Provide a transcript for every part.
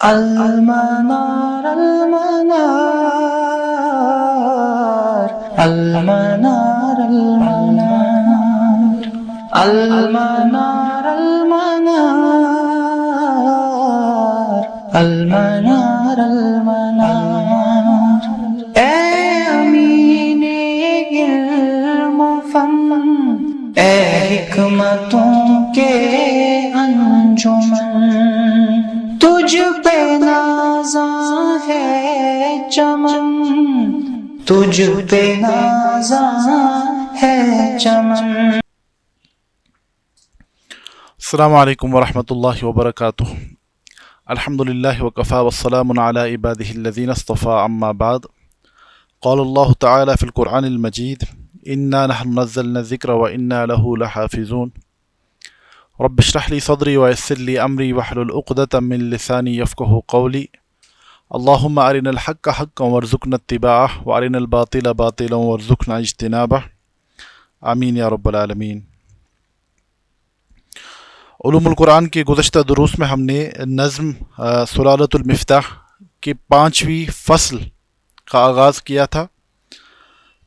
المنار المنار المنار المنار المنار المنار المنار اے امین علم و فن، اے حکمتوں کے انجمن، تجھ پہ نازاں ہے چمن، تجھ پہ نازاں ہے چمن۔ السلام علیکم ورحمۃ اللہ وبرکاتہ۔ الحمد للہ وکفی والسلام علی عبادہ الذین اصطفی، اما بعد، قال اللہ تعالی فی القرآن المجید انا نحن نزلنا الذکر وانا لہ لحافظون۔ رب اشرح لی صدری ویسر لی امری واحلل عقدۃ من لسانی یفقہوا قولی۔ اللہم ارنا الحق حقا وارزقنا اتباعہ وارنا الباطل باطلا وارزقنا اجتنابہ، آمین یا رب العالمین۔ علوم القرآن کے گزشتہ دروس میں ہم نے نظم سلالۃ المفتاح کی 5ویں فصل کا آغاز کیا تھا۔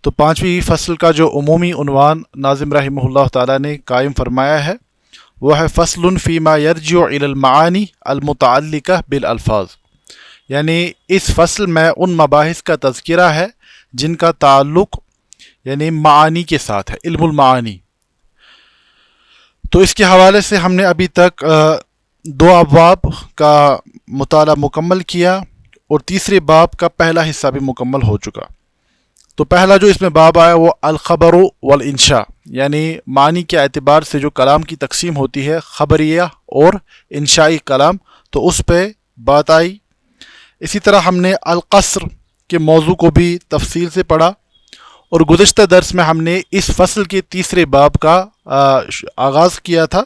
تو 5ویں فصل کا جو عمومی عنوان ناظم رحمہ اللہ تعالیٰ نے قائم فرمایا ہے وہ ہے فصل فیما یرجع الی المعانی المتعلقہ بالالفاظ، یعنی اس فصل میں ان مباحث کا تذکرہ ہے جن کا تعلق یعنی معانی کے ساتھ ہے، علم المعانی۔ تو اس کے حوالے سے ہم نے ابھی تک 2 ابواب کا مطالعہ مکمل کیا اور تیسرے باب کا پہلا حصہ بھی مکمل ہو چکا۔ تو پہلا جو اس میں باب آیا وہ الخبر والانشاء، یعنی معنی کے اعتبار سے جو کلام کی تقسیم ہوتی ہے خبریہ اور انشائی کلام، تو اس پہ بات آئی۔ اسی طرح ہم نے القصر کے موضوع کو بھی تفصیل سے پڑھا، اور گزشتہ درس میں ہم نے اس فصل کے تیسرے باب کا آغاز کیا تھا،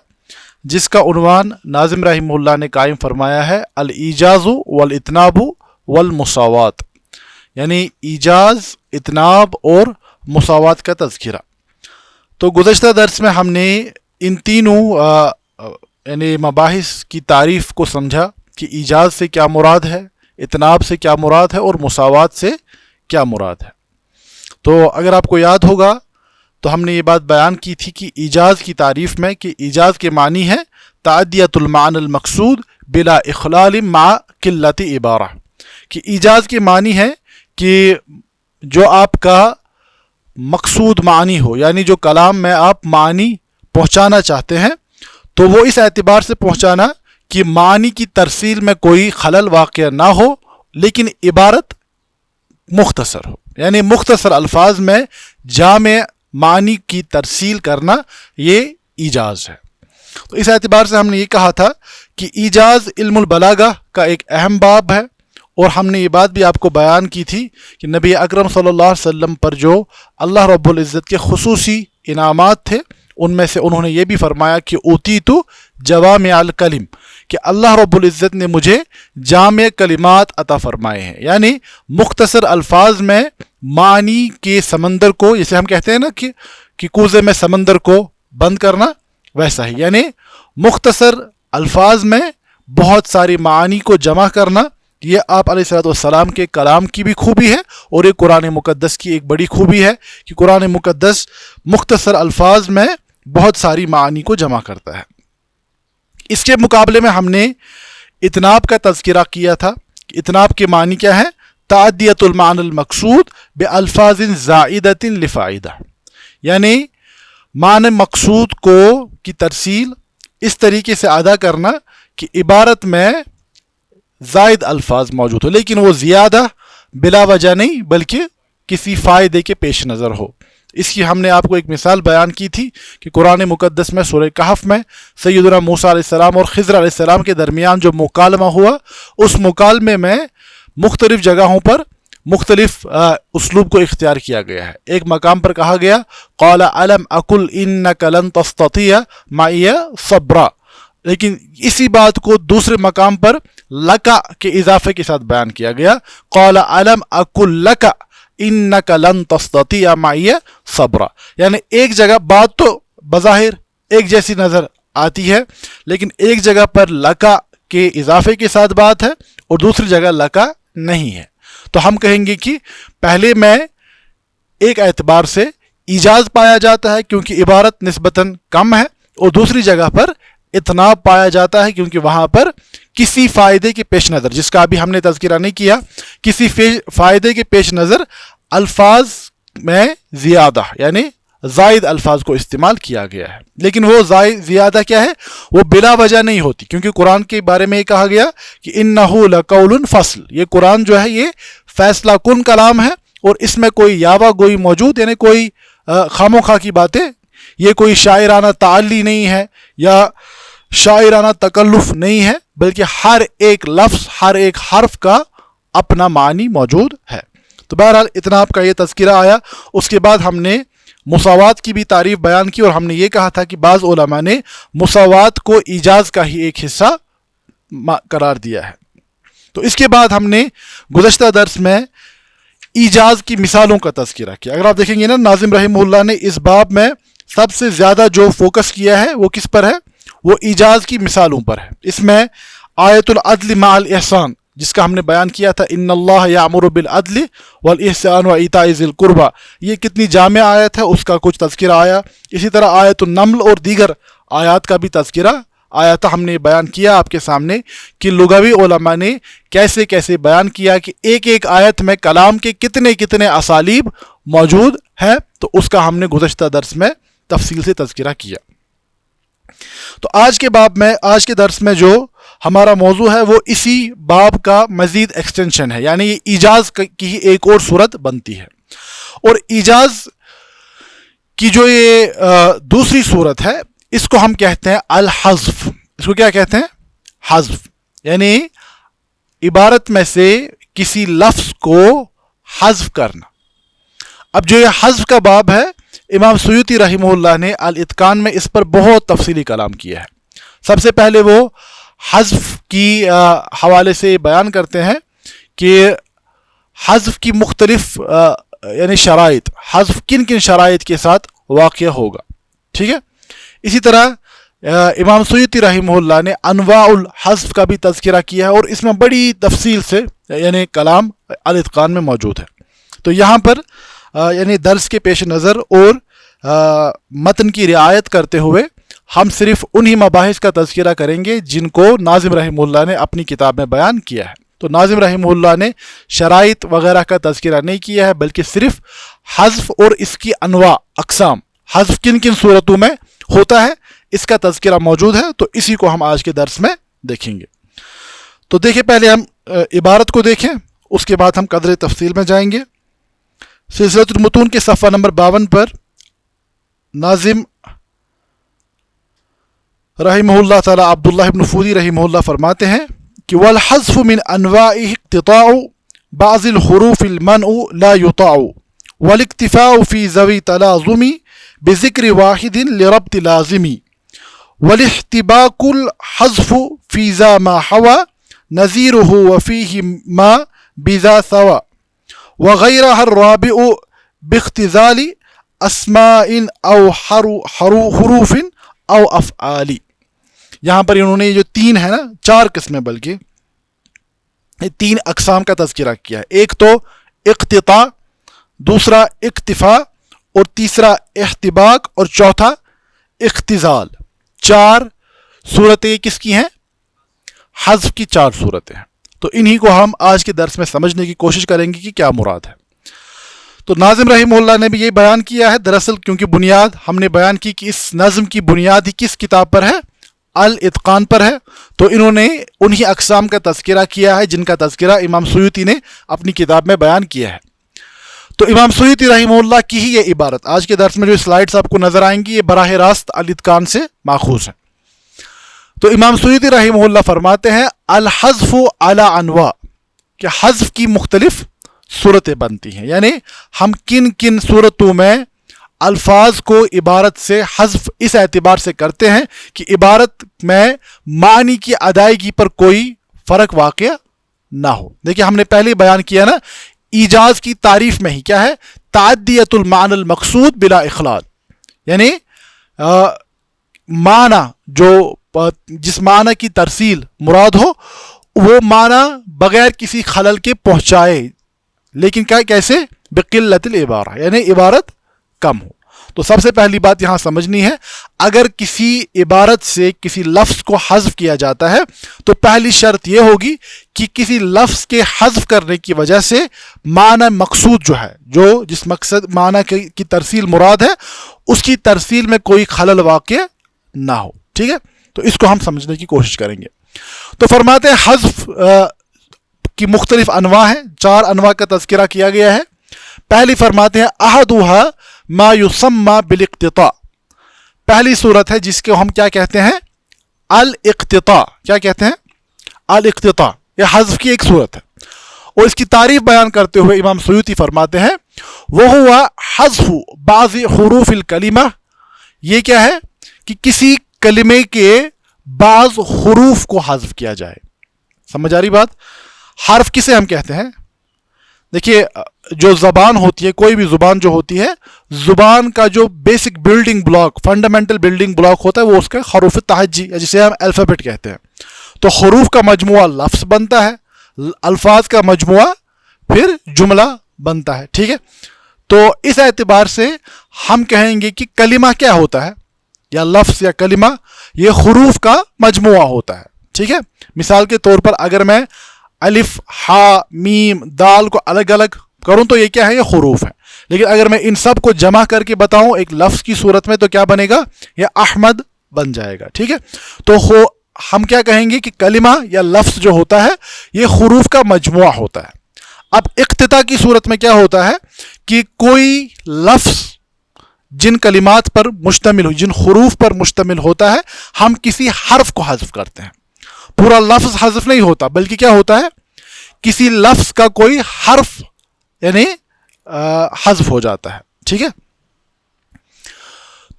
جس کا عنوان ناظم رحمہ اللہ نے قائم فرمایا ہے الایجاز والاتناب والمساوات، یعنی ایجاز، اتناب اور مساوات کا تذکرہ۔ تو گزشتہ درس میں ہم نے ان تینوں یعنی مباحث کی تعریف کو سمجھا کہ ایجاز سے کیا مراد ہے، اتناب سے کیا مراد ہے اور مساوات سے کیا مراد ہے۔ تو اگر آپ کو یاد ہوگا تو ہم نے یہ بات بیان کی تھی کہ ایجاز کی تعریف میں کہ ایجاز کے معنی ہے تعدیت المعنی المقصود بلا اخلال مع قلت عبارہ، کہ ایجاز کے معنی ہے کہ جو آپ کا مقصود معنی ہو، یعنی جو کلام میں آپ معنی پہنچانا چاہتے ہیں تو وہ اس اعتبار سے پہنچانا کہ معنی کی ترسیل میں کوئی خلل واقع نہ ہو لیکن عبارت مختصر ہو، یعنی مختصر الفاظ میں جامع معنی کی ترسیل کرنا یہ ایجاز ہے۔ تو اس اعتبار سے ہم نے یہ کہا تھا کہ ایجاز علم البلاغہ کا ایک اہم باب ہے، اور ہم نے یہ بات بھی آپ کو بیان کی تھی کہ نبی اکرم صلی اللہ علیہ وسلم پر جو اللہ رب العزت کے خصوصی انعامات تھے ان میں سے انہوں نے یہ بھی فرمایا کہ اوتیت جوامع الکلم، کہ اللہ رب العزت نے مجھے جامع کلمات عطا فرمائے ہیں، یعنی مختصر الفاظ میں معنی کے سمندر کو، جیسے ہم کہتے ہیں نا کہ کوزے میں سمندر کو بند کرنا، ویسا ہی یعنی مختصر الفاظ میں بہت ساری معانی کو جمع کرنا۔ یہ آپ علیہ الصلوۃ والسلام کے کلام کی بھی خوبی ہے اور یہ قرآن مقدس کی ایک بڑی خوبی ہے کہ قرآن مقدس مختصر الفاظ میں بہت ساری معانی کو جمع کرتا ہے۔ اس کے مقابلے میں ہم نے اتناب کا تذکرہ کیا تھا کہ اتناب کے معنی کیا ہے؟ تعدیت المعنی المقصود بالفاظ زائدۃ لفائدہ، یعنی معنی مقصود کی ترسیل اس طریقے سے ادا کرنا کہ عبارت میں زائد الفاظ موجود ہو لیکن وہ زیادہ بلا وجہ نہیں بلکہ کسی فائدے کے پیش نظر ہو۔ اس کی ہم نے آپ کو ایک مثال بیان کی تھی کہ قرآن مقدس میں سورہ کہف میں سیدنا موسیٰ علیہ السلام اور خضر علیہ السلام کے درمیان جو مکالمہ ہوا، اس مکالمے میں مختلف جگہوں پر مختلف اسلوب کو اختیار کیا گیا ہے۔ ایک مقام پر کہا گیا قال الم اقل انک لن تستطیع معی صبرا، لیکن اسی بات کو دوسرے مقام پر لکا کے اضافے کے ساتھ بیان کیا گیا قال الم اقل لک انک لن تستطیع معی صبرا، یعنی ایک جگہ بات تو بظاہر ایک جیسی نظر آتی ہے لیکن ایک جگہ پر لکا کے اضافے کے ساتھ بات ہے اور دوسری جگہ لکا نہیں ہے. تو ہم کہیں گے کہ پہلے میں ایک اعتبار سے ایجاز پایا جاتا ہے کیونکہ عبارت نسبتاً کم ہے، اور دوسری جگہ پر اتناب پایا جاتا ہے کیونکہ وہاں پر کسی فائدے کے پیش نظر، جس کا ابھی ہم نے تذکرہ نہیں کیا، کسی فائدے کے پیش نظر الفاظ میں زیادہ یعنی زائد الفاظ کو استعمال کیا گیا ہے. لیکن وہ زیادہ کیا ہے؟ وہ بلا وجہ نہیں ہوتی، کیونکہ قرآن کے بارے میں یہ کہا گیا کہ انَّهُ لَقَوْلٌ فَصْلٌ، یہ قرآن جو ہے یہ فیصلہ کن کلام ہے، اور اس میں کوئی یاوہ گوئی موجود یعنی کوئی خام و خواہ کی باتیں، یہ کوئی شاعرانہ تعلی نہیں ہے یا شاعرانہ تکلف نہیں ہے، بلکہ ہر ایک لفظ ہر ایک حرف کا اپنا معنی موجود ہے. تو بہرحال اتنا آپ کا یہ تذکرہ آیا. اس کے بعد ہم نے مساوات کی بھی تعریف بیان کی، اور ہم نے یہ کہا تھا کہ بعض علماء نے مساوات کو ایجاز کا ہی ایک حصہ قرار دیا ہے. تو اس کے بعد ہم نے گزشتہ درس میں ایجاز کی مثالوں کا تذکرہ کیا. اگر آپ دیکھیں گے نا، ناظم رحمہ اللہ نے اس باب میں سب سے زیادہ جو فوکس کیا ہے وہ کس پر ہے؟ وہ ایجاز کی مثالوں پر ہے. اس میں آیت العدل مع الاحسان، جس کا ہم نے بیان کیا تھا ان اللہ یامر بالعدل والاحسان وایتاء ذی القربى، یہ کتنی جامع آیت ہے، اس کا کچھ تذکرہ آیا. اسی طرح آیت النمل اور دیگر آیات کا بھی تذکرہ آیا تھا. ہم نے بیان کیا آپ کے سامنے کہ لغوی علماء نے کیسے کیسے بیان کیا کہ ایک ایک آیت میں کلام کے کتنے کتنے اسالیب موجود ہیں. تو اس کا ہم نے گزشتہ درس میں تفصیل سے تذکرہ کیا. تو آج کے درس میں جو ہمارا موضوع ہے وہ اسی باب کا مزید ایکسٹینشن ہے، یعنی یہ ایجاز کی ایک اور صورت بنتی ہے. اور ایجاز کی جو یہ دوسری صورت ہے اس کو ہم کہتے ہیں الحذف. اس کو کیا کہتے ہیں؟ حذف، یعنی عبارت میں سے کسی لفظ کو حذف کرنا. اب جو یہ حذف کا باب ہے، امام سیوطی رحمہ اللہ نے الاتقان میں اس پر بہت تفصیلی کلام کیا ہے. سب سے پہلے وہ حذف کی حوالے سے بیان کرتے ہیں کہ حذف کی مختلف یعنی شرائط، حذف کن کن شرائط کے ساتھ واقع ہوگا. ٹھیک ہے. اسی طرح امام سیوطی رحمہ اللہ نے انواع الحذف کا بھی تذکرہ کیا ہے، اور اس میں بڑی تفصیل سے یعنی کلام الاتقان میں موجود ہے. تو یہاں پر یعنی درس کے پیش نظر اور متن کی رعایت کرتے ہوئے ہم صرف انہی مباحث کا تذکرہ کریں گے جن کو ناظم رحمہ اللہ نے اپنی کتاب میں بیان کیا ہے. تو ناظم رحمہ اللہ نے شرائط وغیرہ کا تذکرہ نہیں کیا ہے، بلکہ صرف حذف اور اس کی انواع اقسام، حذف کن کن صورتوں میں ہوتا ہے، اس کا تذکرہ موجود ہے. تو اسی کو ہم آج کے درس میں دیکھیں گے. تو دیکھیں، پہلے ہم عبارت کو دیکھیں، اس کے بعد ہم قدر تفصیل میں جائیں گے. سلسلۃ المتون کے صفحہ نمبر 52 پر ناظم رحمہ اللہ تعالی عبداللہ ابن فوری رحمہ اللہ فرماتے ہیں کہ والحذف من انواعه اقتطاع بعض الحروف المنع لا يطاع والاکتفاء فی ذوی تلازم بذکر واحد لربط لازم والاحتباق الحذف فی ذا ما حوى نظیرہ وفیہ ما بذا ثوى وغیرہ الرابع باختزال اسماء او حروف او افعال. یہاں پر انہوں نے جو تین ہے نا، 4 قسمیں بلکہ یہ 3 اقسام کا تذکرہ کیا ہے. ایک تو اقتطاع، دوسرا اکتفاء، اور تیسرا احتباق، اور چوتھا اختزال. 4 صورتیں کس کی ہیں؟ حذف کی 4 صورتیں ہیں. تو انہی کو ہم آج کے درس میں سمجھنے کی کوشش کریں گے کہ کیا مراد ہے. تو ناظم رحمہ اللہ نے بھی یہ بیان کیا ہے. دراصل کیونکہ بنیاد ہم نے بیان کی کہ اس نظم کی بنیاد ہی کس کتاب پر ہے؟ الاتقان پر ہے. تو انہوں نے انہی اقسام کا تذکرہ کیا ہے جن کا تذکرہ امام سیوطی نے اپنی کتاب میں بیان کیا ہے. تو امام سیوطی رحمہ اللہ کی ہی یہ عبارت آج کے درس میں جو سلائڈز آپ کو نظر آئیں گی یہ براہ راست الاتقان سے ماخوذ ہیں. تو امام سیوطی رحمہ اللہ فرماتے ہیں الحذف علی انواع، کہ حذف کی مختلف صورتیں بنتی ہیں، یعنی ہم کن کن صورتوں میں الفاظ کو عبارت سے حذف اس اعتبار سے کرتے ہیں کہ عبارت میں معنی کی ادائیگی پر کوئی فرق واقع نہ ہو. دیکھیں ہم نے پہلے بیان کیا نا، ایجاز کی تعریف میں ہی کیا ہے؟ تعدیت المعنی المقصود بلا اخلال، یعنی معنی جس معنی کی ترسیل مراد ہو وہ معنی بغیر کسی خلل کے پہنچائے، لیکن کیسے؟ بقلت العبارہ، یعنی عبارت کم ہو۔ تو سب سے پہلی بات یہاں سمجھنی ہے، اگر کسی عبارت سے کسی لفظ کو حذف کیا جاتا ہے تو پہلی شرط یہ ہوگی کہ کسی لفظ کے حذف کرنے کی وجہ سے معنی مقصود جو ہے، جس مقصد معنی کی ترسیل مراد ہے، اس کی ترسیل میں کوئی خلل واقع نہ ہو۔ ٹھیک ہے، تو اس کو ہم سمجھنے کی کوشش کریں گے۔ تو فرماتے ہیں حذف کی مختلف انواع ہیں، 4 انواع کا تذکرہ کیا گیا ہے۔ پہلی فرماتے ہیں احدھا ما یسمى بالاقتطاع، پہلی صورت ہے جس کو ہم کیا کہتے ہیں؟ الاقتطاع۔ کیا کہتے ہیں؟ الاقتطاع، یہ حذف کی ایک صورت ہے، اور اس کی تعریف بیان کرتے ہوئے امام سیوطی فرماتے ہیں وَهُوَ حذف بعض حروف الکلمہ، یہ کیا ہے کہ کسی کلمے کے بعض حروف کو حذف کیا جائے۔ سمجھ آ رہی بات؟ حرف کسے ہم کہتے ہیں؟ دیکھیے، جو زبان ہوتی ہے، کوئی بھی زبان جو ہوتی ہے، زبان کا جو basic building block, fundamental building block ہوتا ہے، وہ اس کا حروف تہجی، جسے ہم الفابیٹ کہتے ہیں۔ تو حروف کا مجموعہ لفظ بنتا ہے، الفاظ کا مجموعہ پھر جملہ بنتا ہے۔ ٹھیک ہے، تو اس اعتبار سے ہم کہیں گے کہ کلمہ کیا ہوتا ہے، یا لفظ یا کلمہ، یہ حروف کا مجموعہ ہوتا ہے۔ ٹھیک ہے، مثال کے طور پر اگر میں الف، ہا، میم، دال کو الگ الگ کروں تو یہ کیا ہے؟ یہ حروف ہے۔ لیکن اگر میں ان سب کو جمع کر کے بتاؤں ایک لفظ کی صورت میں تو کیا بنے گا؟ یہ احمد بن جائے گا۔ ٹھیک ہے، تو ہم کیا کہیں گے کہ کلمہ یا لفظ جو ہوتا ہے یہ حروف کا مجموعہ ہوتا ہے۔ اب اقتطاع کی صورت میں کیا ہوتا ہے کہ کوئی لفظ جن کلمات پر مشتمل ہو، جن حروف پر مشتمل ہوتا ہے، ہم کسی حرف کو حذف کرتے ہیں۔ پورا لفظ حذف نہیں ہوتا، بلکہ کیا ہوتا ہے؟ کسی لفظ کا کوئی حرف یعنی حذف ہو جاتا ہے۔ ٹھیک ہے،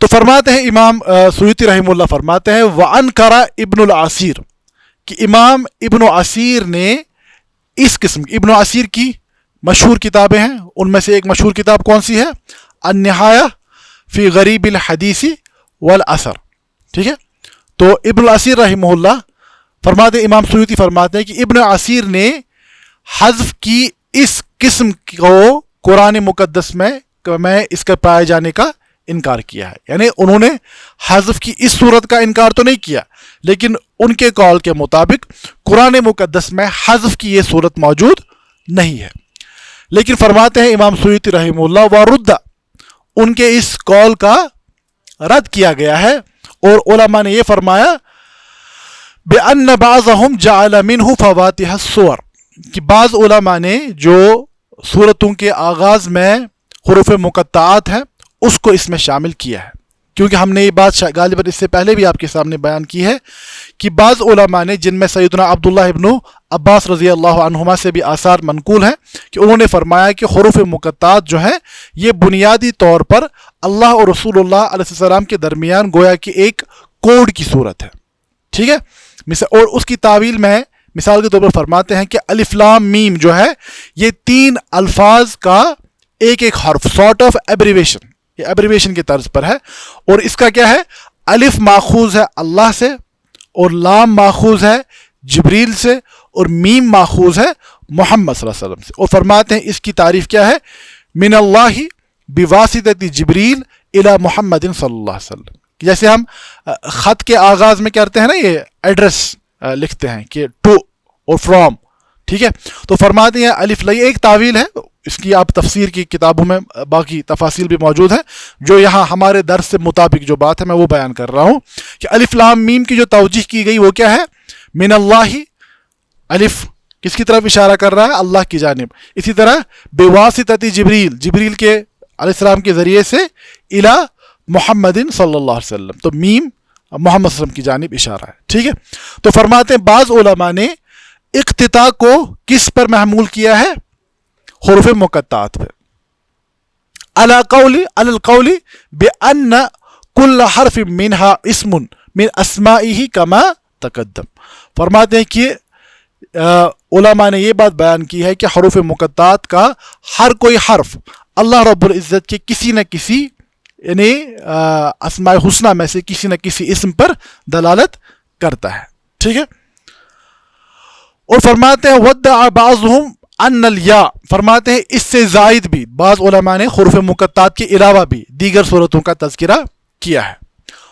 تو فرماتے ہیں امام سیوطی رحمہ اللہ فرماتے ہیں وَأَنْكَرَ ابن العصیر، کہ امام ابن عصیر نے اس قسم کی، ابن عصیر کی مشہور کتابیں ہیں، ان میں سے ایک مشہور کتاب کون سی ہے؟ النہایہ فی غریب الحدیث والاثر۔ ٹھیک ہے، تو ابن العصیر رحمہ اللہ فرماتے، امام سیوطی فرماتے ہیں کہ ابن عصیر نے حذف کی اس قسم کو قرآن مقدس میں اس کے پائے جانے کا انکار کیا ہے۔ یعنی انہوں نے حذف کی اس صورت کا انکار تو نہیں کیا، لیکن ان کے قول کے مطابق قرآن مقدس میں حذف کی یہ صورت موجود نہیں ہے۔ لیکن فرماتے ہیں امام سیوطی رحمہ اللہ وَرُدَّ، ان کے اس قول کا رد کیا گیا ہے، اور علماء نے یہ فرمایا بِأَنَّ بَعْضَهُمْ جَعَلَ مِنْهُ فَوَاتِحَ السُّوَرِ، کہ بعض علماء نے جو سورتوں کے آغاز میں حروف مقطعات ہیں اس کو اس میں شامل کیا ہے، کیونکہ ہم نے یہ بات غالباً اس سے پہلے بھی آپ کے سامنے بیان کی ہے کہ بعض علماء نے، جن میں سیدنا عبداللہ ابن عباس رضی اللہ عنہما سے بھی آثار منقول ہیں، کہ انہوں نے فرمایا کہ حروف مقطعات جو ہیں یہ بنیادی طور پر اللہ اور رسول اللہ علیہ السلام کے درمیان گویا کہ ایک کوڈ کی صورت ہے۔ ٹھیک ہے، اور اس کی تعویل میں مثال کے طور پر فرماتے ہیں کہ الف لام میم جو ہے یہ 3 الفاظ کا ایک ایک حرف، سارٹ آف ایبریویشن، یہ ایبریویشن کے طرز پر ہے، اور اس کا کیا ہے؟ الف ماخوذ ہے اللہ سے، اور لام ماخوذ ہے جبریل سے، اور میم ماخوذ ہے محمد صلی اللہ علیہ وسلم سے۔ اور فرماتے ہیں اس کی تعریف کیا ہے؟ من اللہ بواسطۃ جبریل الی محمد صلی اللہ علیہ وسلم، جیسے ہم خط کے آغاز میں کرتے ہیں نا، یہ ایڈریس لکھتے ہیں کہ ٹو اور فرام۔ ٹھیک ہے، تو فرماتے ہیں الف لئی ایک تعویل ہے، اس کی آپ تفسیر کی کتابوں میں باقی تفاصیل بھی موجود ہیں، جو یہاں ہمارے درس سے مطابق جو بات ہے میں وہ بیان کر رہا ہوں کہ الف لام میم کی جو توجیہ کی گئی وہ کیا ہے؟ من اللہ، الف کس کی طرف اشارہ کر رہا ہے؟ اللہ کی جانب۔ اسی طرح بواسطۃ جبریل، جبریل کے علیہ السلام کے ذریعے سے الی محمد صلی اللہ علیہ وسلم، تو میم محمد صلی اللہ علیہ وسلم کی جانب اشارہ ہے۔ ٹھیک ہے، تو فرماتے ہیں بعض علماء نے اقتطاع کو کس پر محمول کیا ہے؟ حروف مقطعات پہ، علی القول بأن کل حرف منہا اسم من اسمائہ کما تقدم۔ فرماتے ہیں کہ علماء نے یہ بات بیان کی ہے کہ حروف مقطعات کا ہر کوئی حرف اللہ رب العزت کے کسی نہ کسی یعنی اسماء حسنہ میں سے کسی نہ کسی اسم پر دلالت کرتا ہے۔ ٹھیک ہے، اور فرماتے ہیں وَدَّعَ بَعْضُهُمْ أَنَّ الْيَاء، فرماتے ہیں اس سے زائد بھی بعض علماء نے حروف مقطعات کے علاوہ بھی دیگر صورتوں کا تذکرہ کیا ہے.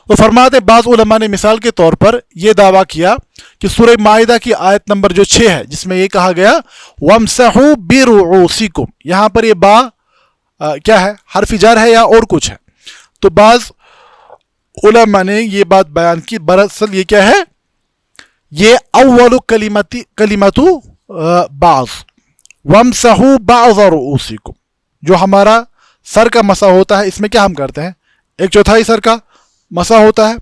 تو فرماتے ہیں بعض علماء نے مثال کے طور پر یہ دعویٰ کیا کہ سورہ مائدہ کی آیت نمبر جو 6 ہے جس میں یہ کہا گیا وَامْسَحُوا بِرُؤُوسِكُمْ، یہاں پر یہ با کیا ہے، حرف جر ہے یا اور کچھ ہے. تو بعض علماء نے یہ بات بیان کی دراصل یہ کیا ہے، یہ اول کلمت بعض وَامْسَحُوا بَعْضَ رُؤُوسِكُمْ، جو ہمارا سر کا مسح ہوتا ہے اس میں کیا ہم کرتے ہیں، 1/4 سر کا مسح ہوتا ہے.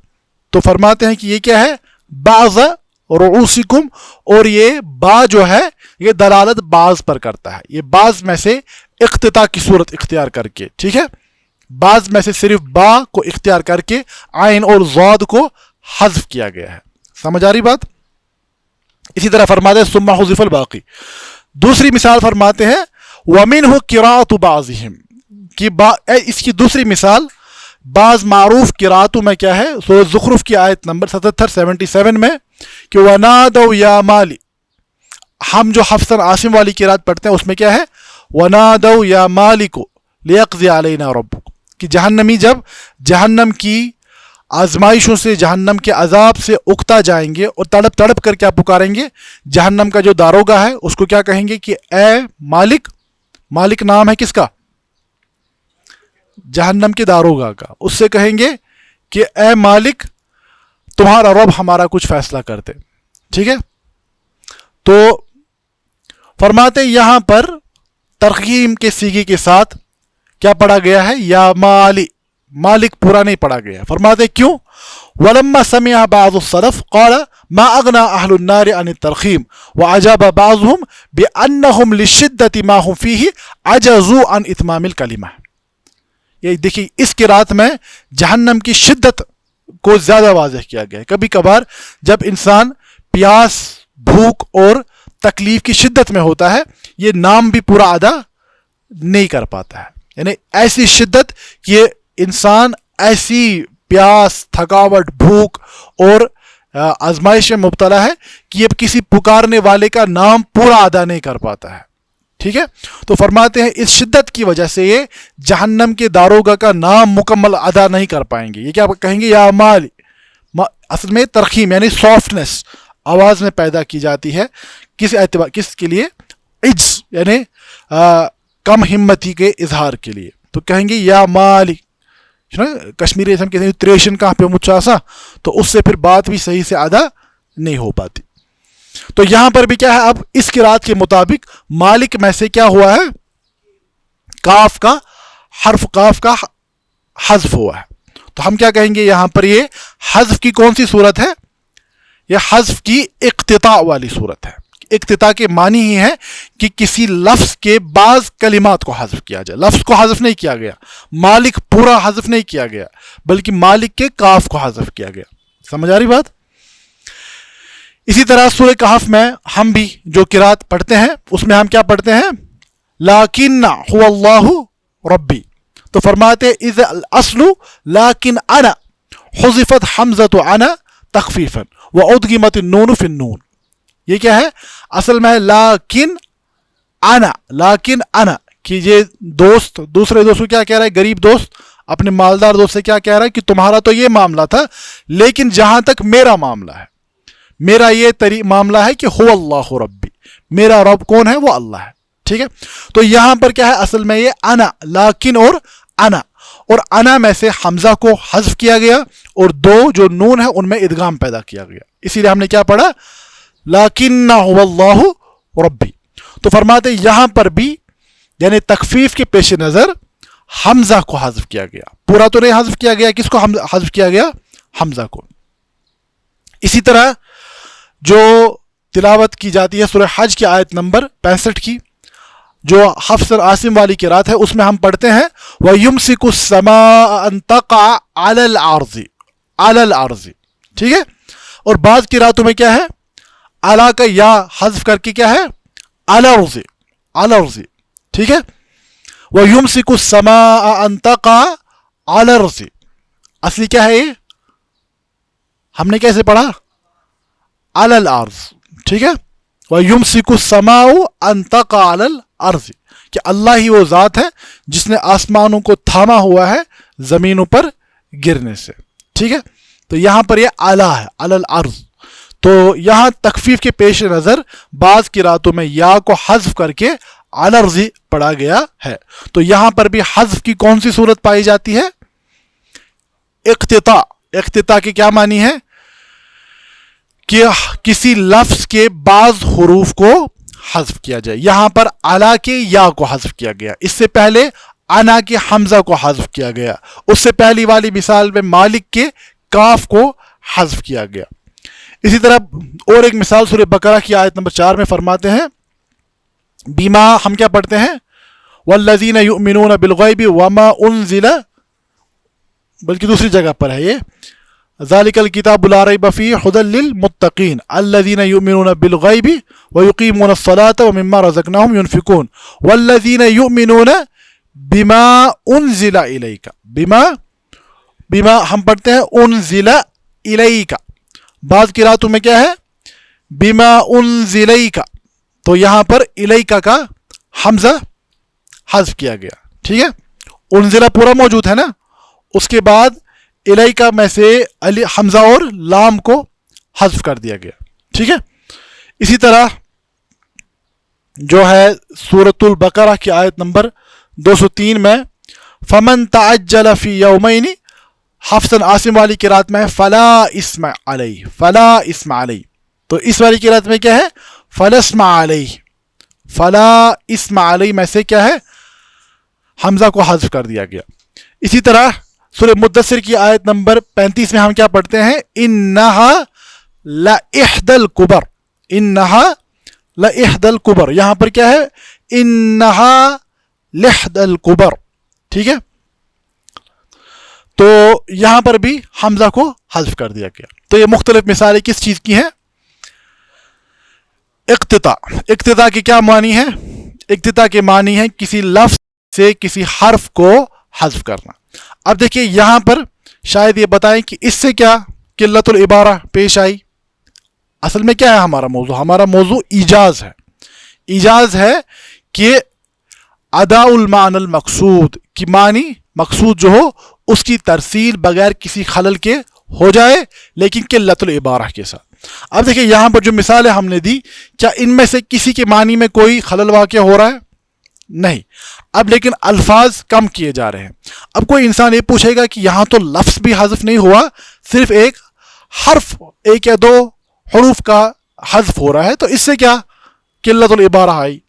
تو فرماتے ہیں کہ یہ کیا ہے، بعض رؤوسکم، اور یہ با جو ہے یہ دلالت بعض پر کرتا ہے، یہ بعض میں سے اقتطاع کی صورت اختیار کر کے، ٹھیک ہے، بعض میں سے صرف با کو اختیار کر کے عین اور ضاد کو حذف کیا گیا ہے. سمجھ آ رہی بات؟ اسی طرح فرماتے ہیں ثم حذف الباقی. دوسری مثال فرماتے ہیں وَمِنْهُ قِرَاءَةُ بَعْضِهِمْ، کہ اس کی دوسری مثال بعض معروف قراتوں میں کیا ہے، سورہ زخرف کی آیت نمبر 77 میں کہ وَنَادَوْا يَا مَالِ، ہم جو حفص عاصم والی قرات پڑھتے ہیں اس میں کیا ہے وَنَادَوْا يَا مَالِكُ لِيَقْضِيَ عَلَيْنَا رَبُّكَ، کہ جہنمی جب جہنم کی آزمائشوں سے، جہنم کے عذاب سے اکتا جائیں گے اور تڑپ تڑپ کر کیا پکاریں گے، جہنم کا جو داروگا ہے اس کو کیا کہیں گے کہ اے مالک، مالک نام ہے کس کا، جہنم کے داروگا کا، اس سے کہیں گے کہ اے مالک تمہارا رب ہمارا کچھ فیصلہ کرتے. ٹھیک ہے، تو فرماتے یہاں پر ترغیب کے سیغے کے ساتھ کیا پڑھا گیا ہے، یا مالی، مالک پورا نہیں پڑھا گیا ہے. فرماتے کیوں، وَلَمَّا سَمِعَ بَعْضُ السَّلَفِ قَالَ مَا أَغْنَى أَهْلُ النَّارِ عَنِ التَّرْخِيمِ وَعَجَبَ بَعْضُهُمْ بِأَنَّهُمْ لِلشِّدَّةِ مَا هُمْ فِيهِ عَجَزُوا عَنْ إِتْمَامِ الْكَلِمَةِ. یہ دیکھیے اس قرات میں جہنم کی شدت کو زیادہ واضح کیا گیا ہے. کبھی کبھار جب انسان پیاس، بھوک اور تکلیف کی شدت میں ہوتا ہے یہ نام بھی پورا ادا نہیں کر پاتا ہے، یعنی ایسی شدت کہ انسان ایسی پیاس، تھکاوٹ، بھوک اور آزمائش میں مبتلا ہے کہ یہ کسی پکارنے والے کا نام پورا ادا نہیں کر پاتا ہے. ٹھیک ہے، تو فرماتے ہیں اس شدت کی وجہ سے یہ جہنم کے داروگا کا نام مکمل ادا نہیں کر پائیں گے. یہ کیا کہیں گے، یا مال، اصل میں ترخیم یعنی سافٹنس آواز میں پیدا کی جاتی ہے کس اعتبار، کس کے لیے، عجز یعنی کم ہمتی کے اظہار کے لیے. تو کہیں گے یا مالی، کشمیری ہم کہتے ہیں تریشن کہاں پہ مجھا سا، تو اس سے پھر بات بھی صحیح سے ادا نہیں ہو پاتی. تو یہاں پر بھی کیا ہے، اب اس قرات کے مطابق مالک میں سے کیا ہوا ہے، کاف کا حرف، کاف کا حذف ہوا ہے. تو ہم کیا کہیں گے یہاں پر، یہ حذف کی کون سی صورت ہے، یہ حذف کی اقتطاع والی صورت ہے. اقتطاع کے معنی ہی ہے کہ کسی لفظ کے بعض کلمات کو حذف کیا جائے. لفظ کو حذف نہیں کیا گیا، مالک پورا حذف نہیں کیا گیا، بلکہ مالک کے کاف کو حذف کیا گیا. سمجھ آ رہی بات؟ اسی طرح سورہ کہف میں ہم بھی جو قرات پڑھتے ہیں اس میں ہم کیا پڑھتے ہیں، لیکن هو اللہ ربی. تو فرماتے اذ الاصل لیکن انا حذفت حمزۃ انا تخفیفا وادغمت النون فی النون. یہ کیا ہے، اصل میں لیکن انا کہ یہ دوست دوسرے دوست کو کیا کہہ رہا ہے، غریب دوست اپنے مالدار دوست سے کیا کہہ رہا ہے کہ تمہارا تو یہ معاملہ تھا، لیکن جہاں تک میرا معاملہ ہے، میرا یہ معاملہ ہے کہ هو اللہ ربی، میرا رب کون ہے، وہ اللہ ہے. ٹھیک ہے، تو یہاں پر کیا ہے، اصل میں یہ انا، لیکن اور انا میں سے حمزہ کو حذف کیا گیا اور دو جو نون ہے ان میں ادغام پیدا کیا گیا. اسی لیے ہم نے کیا پڑھا، لیکن هو اللہ ربی. تو فرماتے یہاں پر بھی یعنی تخفیف کے پیش نظر حمزہ کو حذف کیا گیا، پورا تو نہیں حذف کیا گیا. کس کو حذف کیا گیا، حمزہ کو. اسی طرح جو تلاوت کی جاتی ہے سورہ حج کی آیت نمبر 65 کی، جو حفص عاصم والی قرات ہے، اس میں ہم پڑھتے ہیں وَيُمْسِكُ السَّمَاءَ أَن تَقَعَ عَلَى الْأَرْضِ. ٹھیک ہے، اور بعض قراتوں میں کیا ہے، اعلیٰ کا یا حذف کر کے کیا ہے، عَلَى الْأَرْضِ. ٹھیک ہے، وَيُمْسِكُ السَّمَاءَ أَن تَقَعَ عَلَى الْأَرْضِ. اصلی کیا ہے، یہ ہم نے کیسے پڑھا، عَلَى الْأَرْضِ. ٹھیک ہے، وَيُمْسِكُ السَّمَاءُ أَن تَقَعَ عَلَى الْأَرْضِ کہ اللہ ہی وہ ذات ہے جس نے آسمانوں کو تھاما ہوا ہے زمینوں پر گرنے سے. ٹھیک ہے, تو یہاں پر یہ اعلیٰ ہے علی الارض. تو یہاں تخفیف کے پیش نظر بعض قراتوں میں یا کو حذف کر کے علی الارض پڑھا گیا ہے. تو یہاں پر بھی حذف کی کون سی صورت پائی جاتی ہے؟ اقتطاع. اقتطاع کے کیا معنی ہے؟ کہ کسی لفظ کے بعض حروف کو حذف کیا جائے. یہاں پر علا کے یا کو حذف کیا گیا, اس سے پہلے انا کے حمزہ کو حذف کیا گیا, اس سے پہلی والی مثال میں مالک کے کاف کو حذف کیا گیا. اسی طرح اور ایک مثال سورہ بقرہ کی آیت نمبر 4 میں فرماتے ہیں بیما, ہم کیا پڑھتے ہیں؟ والذین یؤمنون بالغیب وما انزل, بلکہ دوسری جگہ پر ہے یہ ذالک الکتاب لا ریب فیہ ھدی للمتقین الذین یؤمنون بالغیب ویقیمون الصلاة ومما رزقناہم ینفقون والذین یؤمنون بما انزل الیک. بما ہم پڑھتے ہیں انزل الیک, بعض قراتوں میں کیا ہے؟ بما انزل الیک. تو یہاں پر الیک کا حمزہ حذف کیا گیا. ٹھیک ہے, انزلہ پورا موجود ہے نا, اس کے بعد الیکا میں سے حمزہ اور لام کو حذف کر دیا گیا. ٹھیک ہے, اسی طرح جو ہے سورۃ البقرہ کی آیت نمبر 203 میں فمن تعجل فی یومین, حفص عاصم والی قرات میں فلا اسم علیہ, فلا اسم علیہ. تو اس والی قرات میں کیا ہے؟ فلا اسم علیہ. فلا اسم علیہ میں سے کیا ہے؟ حمزہ کو حذف کر دیا گیا. اسی طرح سورہ مدثر کی آیت نمبر 35 میں ہم کیا پڑھتے ہیں؟ انہا لإحدى الکبر, انہا لإحدى الکبر. یہاں پر کیا ہے؟ انہا لإحدى الکبر. ٹھیک ہے, تو یہاں پر بھی حمزہ کو حذف کر دیا گیا. تو یہ مختلف مثالیں کس چیز کی ہیں؟ اقتطاع. اقتطاع کے کیا معنی ہے؟ اقتطاع کے معنی ہے کسی لفظ سے کسی حرف کو حذف کرنا. اب دیکھیے یہاں پر شاید یہ بتائیں کہ اس سے کیا قلت العبارہ پیش آئی. اصل میں کیا ہے ہمارا موضوع؟ ہمارا موضوع ایجاز ہے. ایجاز ہے کہ ادا المعنی المقصود کی معنی مقصود جو ہو اس کی ترسیل بغیر کسی خلل کے ہو جائے, لیکن قلت العبارہ کے ساتھ. اب دیکھیے یہاں پر جو مثالیں ہم نے دی, کیا ان میں سے کسی کے معنی میں کوئی خلل واقع ہو رہا ہے؟ نہیں. اب لیکن الفاظ کم کیے جا رہے ہیں. اب کوئی انسان یہ پوچھے گا کہ یہاں تو لفظ بھی حذف نہیں ہوا, صرف ایک حرف, ایک یا دو حروف کا حذف ہو رہا ہے, تو اس سے کیا قلت العبارہ آئی؟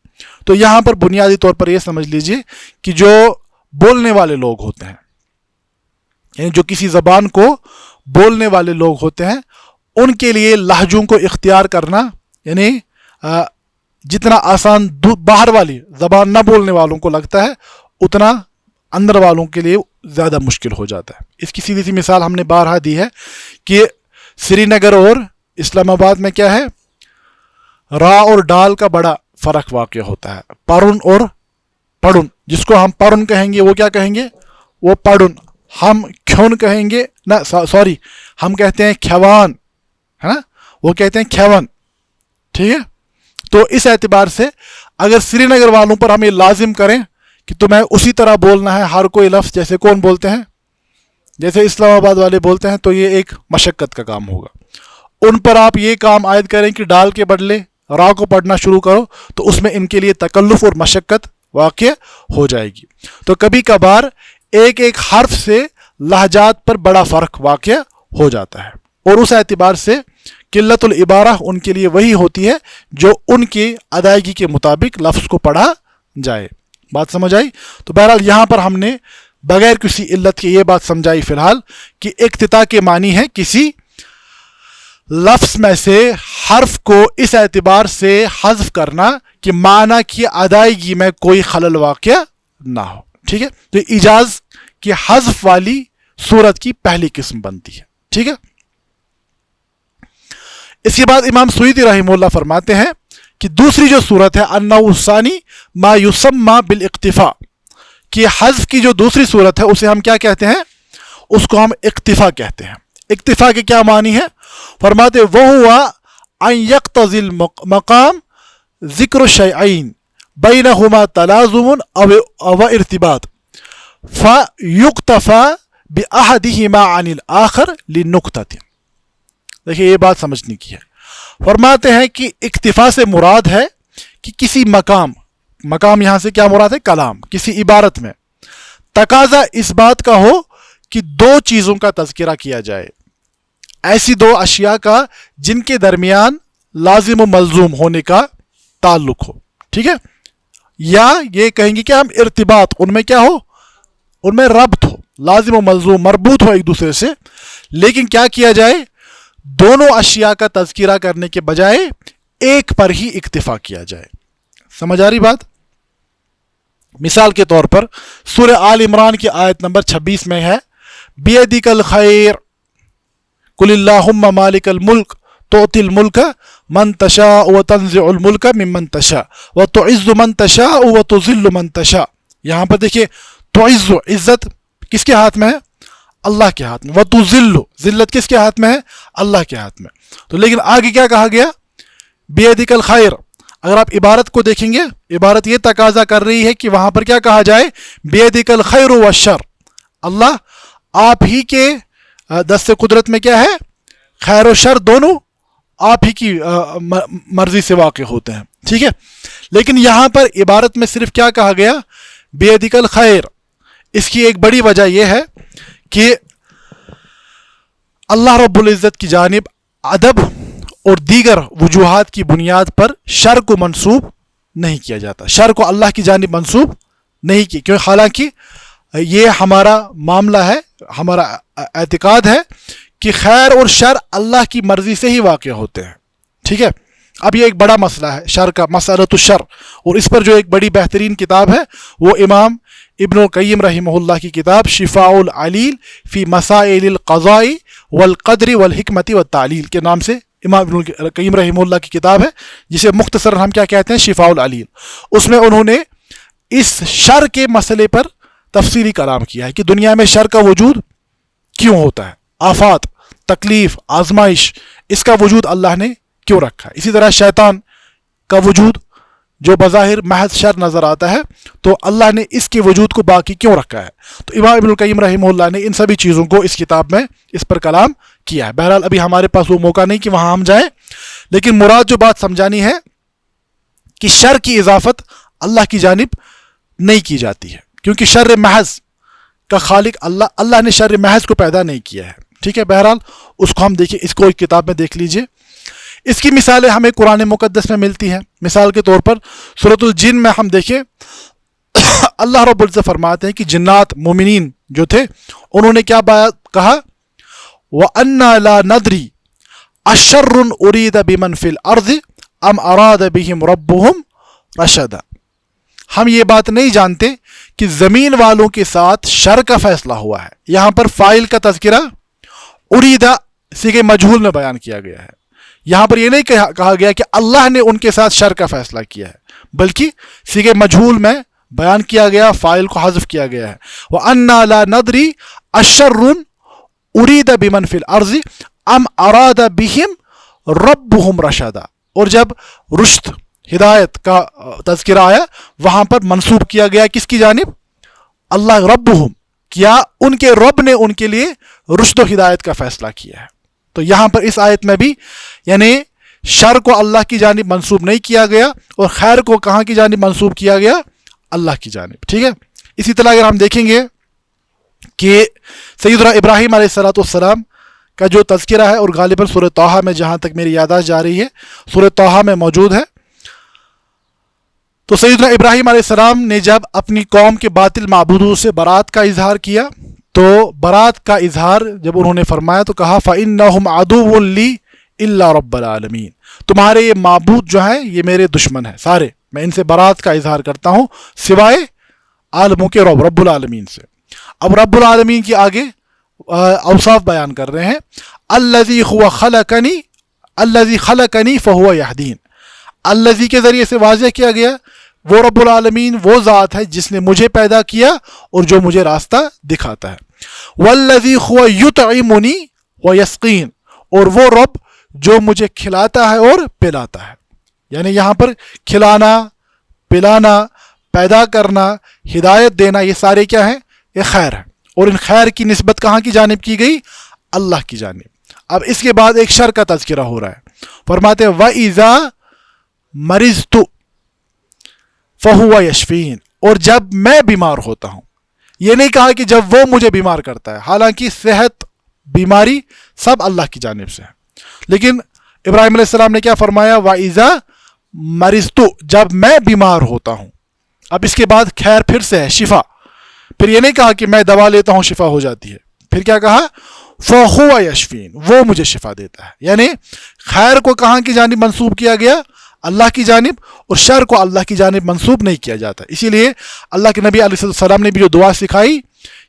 تو یہاں پر بنیادی طور پر یہ سمجھ لیجئے کہ جو بولنے والے لوگ ہوتے ہیں, یعنی جو کسی زبان کو بولنے والے لوگ ہوتے ہیں, ان کے لیے لہجوں کو اختیار کرنا یعنی جتنا آسان باہر والی زبان نہ بولنے والوں کو لگتا ہے, اتنا اندر والوں کے لیے زیادہ مشکل ہو جاتا ہے. اس کی سیدھی سی مثال ہم نے بارہا دی ہے کہ سری نگر اور اسلام آباد میں کیا ہے, را اور ڈال کا بڑا فرق واقع ہوتا ہے. پرن اور پڑن, جس کو ہم پرن کہیں گے وہ کیا کہیں گے؟ وہ پڑن. ہم کھون کہیں گے نہ, سوری, ہم کہتے ہیں کھوان, ہے نا, وہ کہتے ہیں کھون. ٹھیک ہے, تو اس اعتبار سے اگر سری نگر والوں پر ہم یہ لازم کریں کہ تمہیں اسی طرح بولنا ہے ہر کوئی لفظ جیسے کون بولتے ہیں, جیسے اسلام آباد والے بولتے ہیں, تو یہ ایک مشقت کا کام ہوگا. ان پر آپ یہ کام عائد کریں کہ ڈال کے بدلے را کو پڑھنا شروع کرو, تو اس میں ان کے لیے تکلف اور مشقت واقع ہو جائے گی. تو کبھی کبھار ایک ایک حرف سے لہجات پر بڑا فرق واقع ہو جاتا ہے, اور اس اعتبار سے قلت العبارہ ان کے لیے وہی ہوتی ہے جو ان کی ادائیگی کے مطابق لفظ کو پڑھا جائے. بات سمجھ آئی؟ تو بہرحال یہاں پر ہم نے بغیر کسی علت کے یہ بات سمجھائی فی الحال کہ اقتطاع کے معنی ہے کسی لفظ میں سے حرف کو اس اعتبار سے حذف کرنا کہ معنی کی ادائیگی میں کوئی خلل واقع نہ ہو. ٹھیک ہے, تو ایجاز کی حذف والی صورت کی پہلی قسم بنتی ہے. ٹھیک ہے, اس کے بعد امام سیوطی رحمہ اللہ فرماتے ہیں کہ دوسری جو صورت ہے النوع الثانی ما یسمى بالاقتفاء, کہ حذف کی جو دوسری صورت ہے اسے ہم کیا کہتے ہیں؟ اس کو ہم اقتفاء کہتے ہیں. اقتفاء کے کیا معنی ہے؟ فرماتے وَهُوَ أَن يَقْتَضِي الْمَقَامِ ذکر الشیئین بینہما تلازم او ارتباط فیقتفى بأحدہما عن الآخر للنکتۃ. دیکھیے یہ بات سمجھنے کی ہے. فرماتے ہیں کہ اکتفا سے مراد ہے کہ کسی مقام یہاں سے کیا مراد ہے؟ کلام. کسی عبارت میں تقاضا اس بات کا ہو کہ دو چیزوں کا تذکرہ کیا جائے، ایسی دو اشیاء کا جن کے درمیان لازم و ملزوم ہونے کا تعلق ہو. ٹھیک ہے، یا یہ کہیں گے کہ ہم ارتباط، ان میں کیا ہو؟ ان میں ربط ہو، لازم و ملزوم مربوط ہو ایک دوسرے سے. لیکن کیا کیا جائے؟ دونوں اشیاء کا تذکرہ کرنے کے بجائے ایک پر ہی اکتفا کیا جائے. سمجھ آ رہی بات؟ مثال کے طور پر سورہ آل عمران کی آیت نمبر 26 میں ہے بیدک الخیر قل اللہم مالک الملک تؤتی الملک من تشاء وتنزع الملک ممن تشاء وتعز من تشاء وتذل من تشاء. یہاں پر دیکھیے تعز، عزت کس کے ہاتھ میں ہے؟ اللہ کے ہاتھ میں. وتذل، ذلت کس کے ہاتھ میں ہے؟ اللہ کے ہاتھ میں. تو لیکن آگے کیا کہا گیا؟ بیدک الخیر. اگر آپ عبارت کو دیکھیں گے، عبارت یہ تقاضا کر رہی ہے کہ وہاں پر کیا کہا جائے؟ بیدک الخیر والشر. اللہ آپ ہی کے دست قدرت میں کیا ہے؟ خیر و شر دونوں آپ ہی کی مرضی سے واقع ہوتے ہیں. ٹھیک ہے، لیکن یہاں پر عبارت میں صرف کیا کہا گیا؟ بیدک الخیر. اس کی ایک بڑی وجہ یہ ہے کہ اللہ رب العزت کی جانب ادب اور دیگر وجوہات کی بنیاد پر شر کو منسوب نہیں کیا جاتا. شر کو اللہ کی جانب منسوب نہیں کی، کیونکہ حالانکہ یہ ہمارا معاملہ ہے، ہمارا اعتقاد ہے کہ خیر اور شر اللہ کی مرضی سے ہی واقع ہوتے ہیں. ٹھیک ہے، اب یہ ایک بڑا مسئلہ ہے شر کا، مسئلۃ الشر، اور اس پر جو ایک بڑی بہترین کتاب ہے وہ امام ابن القیم رحمہ اللہ کی کتاب شفاء العلیل فی مسائل القضاء والقدر والحکمت والتعلیل کے نام سے امام ابن القیم رحمہ اللہ کی کتاب ہے، جسے مختصراً ہم کیا کہتے ہیں؟ شفاء العلیل. اس میں انہوں نے اس شر کے مسئلے پر تفصیلی کلام کیا ہے کہ دنیا میں شر کا وجود کیوں ہوتا ہے، آفات، تکلیف، آزمائش، اس کا وجود اللہ نے کیوں رکھا ہے. اسی طرح شیطان کا وجود جو بظاہر محض شر نظر آتا ہے، تو اللہ نے اس کے وجود کو باقی کیوں رکھا ہے. تو امام ابن القیم رحمہ اللہ نے ان سبھی چیزوں کو اس کتاب میں اس پر کلام کیا ہے. بہرحال ابھی ہمارے پاس وہ موقع نہیں کہ وہاں ہم جائیں، لیکن مراد جو بات سمجھانی ہے کہ شر کی اضافت اللہ کی جانب نہیں کی جاتی ہے، کیونکہ شر محض کا خالق اللہ نے شر محض کو پیدا نہیں کیا ہے. ٹھیک ہے، بہرحال اس کو ہم دیکھیں، اس کو ایک کتاب میں دیکھ لیجئے. اس کی مثالیں ہمیں قرآن مقدس میں ملتی ہیں. مثال کے طور پر سورۃ الجن میں ہم دیکھیں اللہ رب العزت فرماتے ہیں کہ جنات مومنین جو تھے انہوں نے کیا بات کہا؟ وَأَنَّا لَا نَدْرِي أَشَرٌ أُرِيدَ بِمَنْ فِي الْأَرْضِ أَمْ أَرَادَ بِهِمْ رَبُّهُمْ رَشَدًا. ہم یہ بات نہیں جانتے کہ زمین والوں کے ساتھ شر کا فیصلہ ہوا ہے. یہاں پر فاعل کا تذکرہ اریدہ صیغہ مجہول میں بیان کیا گیا ہے. یہاں پر یہ نہیں کہا گیا کہ اللہ نے ان کے ساتھ شر کا فیصلہ کیا ہے، بلکہ صیغہ مجہول میں بیان کیا گیا، فاعل کو حذف کیا گیا ہے. وَأَنَّا لَا نَدْرِي أَشَرٌ أُرِيدَ بِمَنْ فِي الْأَرْضِ أَمْ أَرَادَ بِهِمْ رَبُّهُمْ رَشَدًا. اور جب رشد، ہدایت کا تذکرہ آیا، وہاں پر منسوب کیا گیا کس کی جانب؟ اللہ ربہم، کیا ان کے رب نے ان کے لیے رشد و ہدایت کا فیصلہ کیا ہے. تو یہاں پر اس آیت میں بھی یعنی شر کو اللہ کی جانب منسوب نہیں کیا گیا اور خیر کو کہاں کی جانب منسوب کیا گیا؟ اللہ کی جانب. ٹھیک ہے، اسی طرح اگر ہم دیکھیں گے کہ سیدنا ابراہیم علیہ السلام کا جو تذکرہ ہے، اور غالباً سورہ طٰہٰ میں جہاں تک میری یادداشت جا رہی ہے سورہ طٰہٰ میں موجود ہے. تو سیدنا ابراہیم علیہ السلام نے جب اپنی قوم کے باطل معبودوں سے برات کا اظہار کیا، تو برات کا اظہار جب انہوں نے فرمایا تو کہا فَإِنَّهُمْ عَدُوٌّ لِّي إِلَّا رَبَّ الْعَالَمِينَ. تمہارے یہ معبود جو ہیں یہ میرے دشمن ہیں سارے، میں ان سے برات کا اظہار کرتا ہوں سوائے عالموں کے رب العالمین سے. اب رب العالمین کی آگے اوصاف بیان کر رہے ہیں. الذی هو خلقنی، الذی خلقنی فہو یہدین. الذی کے ذریعے سے واضح کیا گیا وہ رب العالمین وہ ذات ہے جس نے مجھے پیدا کیا اور جو مجھے راستہ دکھاتا ہے. والذی هو یطعمنی ویسقین، اور وہ رب جو مجھے کھلاتا ہے اور پلاتا ہے. یعنی یہاں پر کھلانا، پلانا، پیدا کرنا، ہدایت دینا، یہ سارے کیا ہیں؟ یہ خیر ہے، اور ان خیر کی نسبت کہاں کی جانب کی گئی؟ اللہ کی جانب۔ اب اس کے بعد ایک شر کا تذکرہ ہو رہا ہے، فرماتے وَإِذَا مَرِضْتُ فَهُوَ يَشْفِينِ، اور جب میں بیمار ہوتا ہوں۔ یہ نہیں کہا کہ جب وہ مجھے بیمار کرتا ہے، حالانکہ صحت، بیماری سب اللہ کی جانب سے ہے، لیکن ابراہیم علیہ السلام نے کیا فرمایا؟ وَإِذَا مَرِضْتُ، جب میں بیمار ہوتا ہوں۔ اب اس کے بعد خیر پھر سے ہے، شفا۔ پھر یہ نہیں کہا کہ میں دوا لیتا ہوں شفا ہو جاتی ہے، پھر کیا کہا؟ فَهُوَ يَشْفِينِ، وہ مجھے شفا دیتا ہے۔ یعنی خیر کو کہاں کی جانب منسوب کیا گیا؟ اللہ کی جانب، اور شر کو اللہ کی جانب منسوب نہیں کیا جاتا۔ اسی لیے اللہ کے نبی علیہ السلام نے بھی جو دعا سکھائی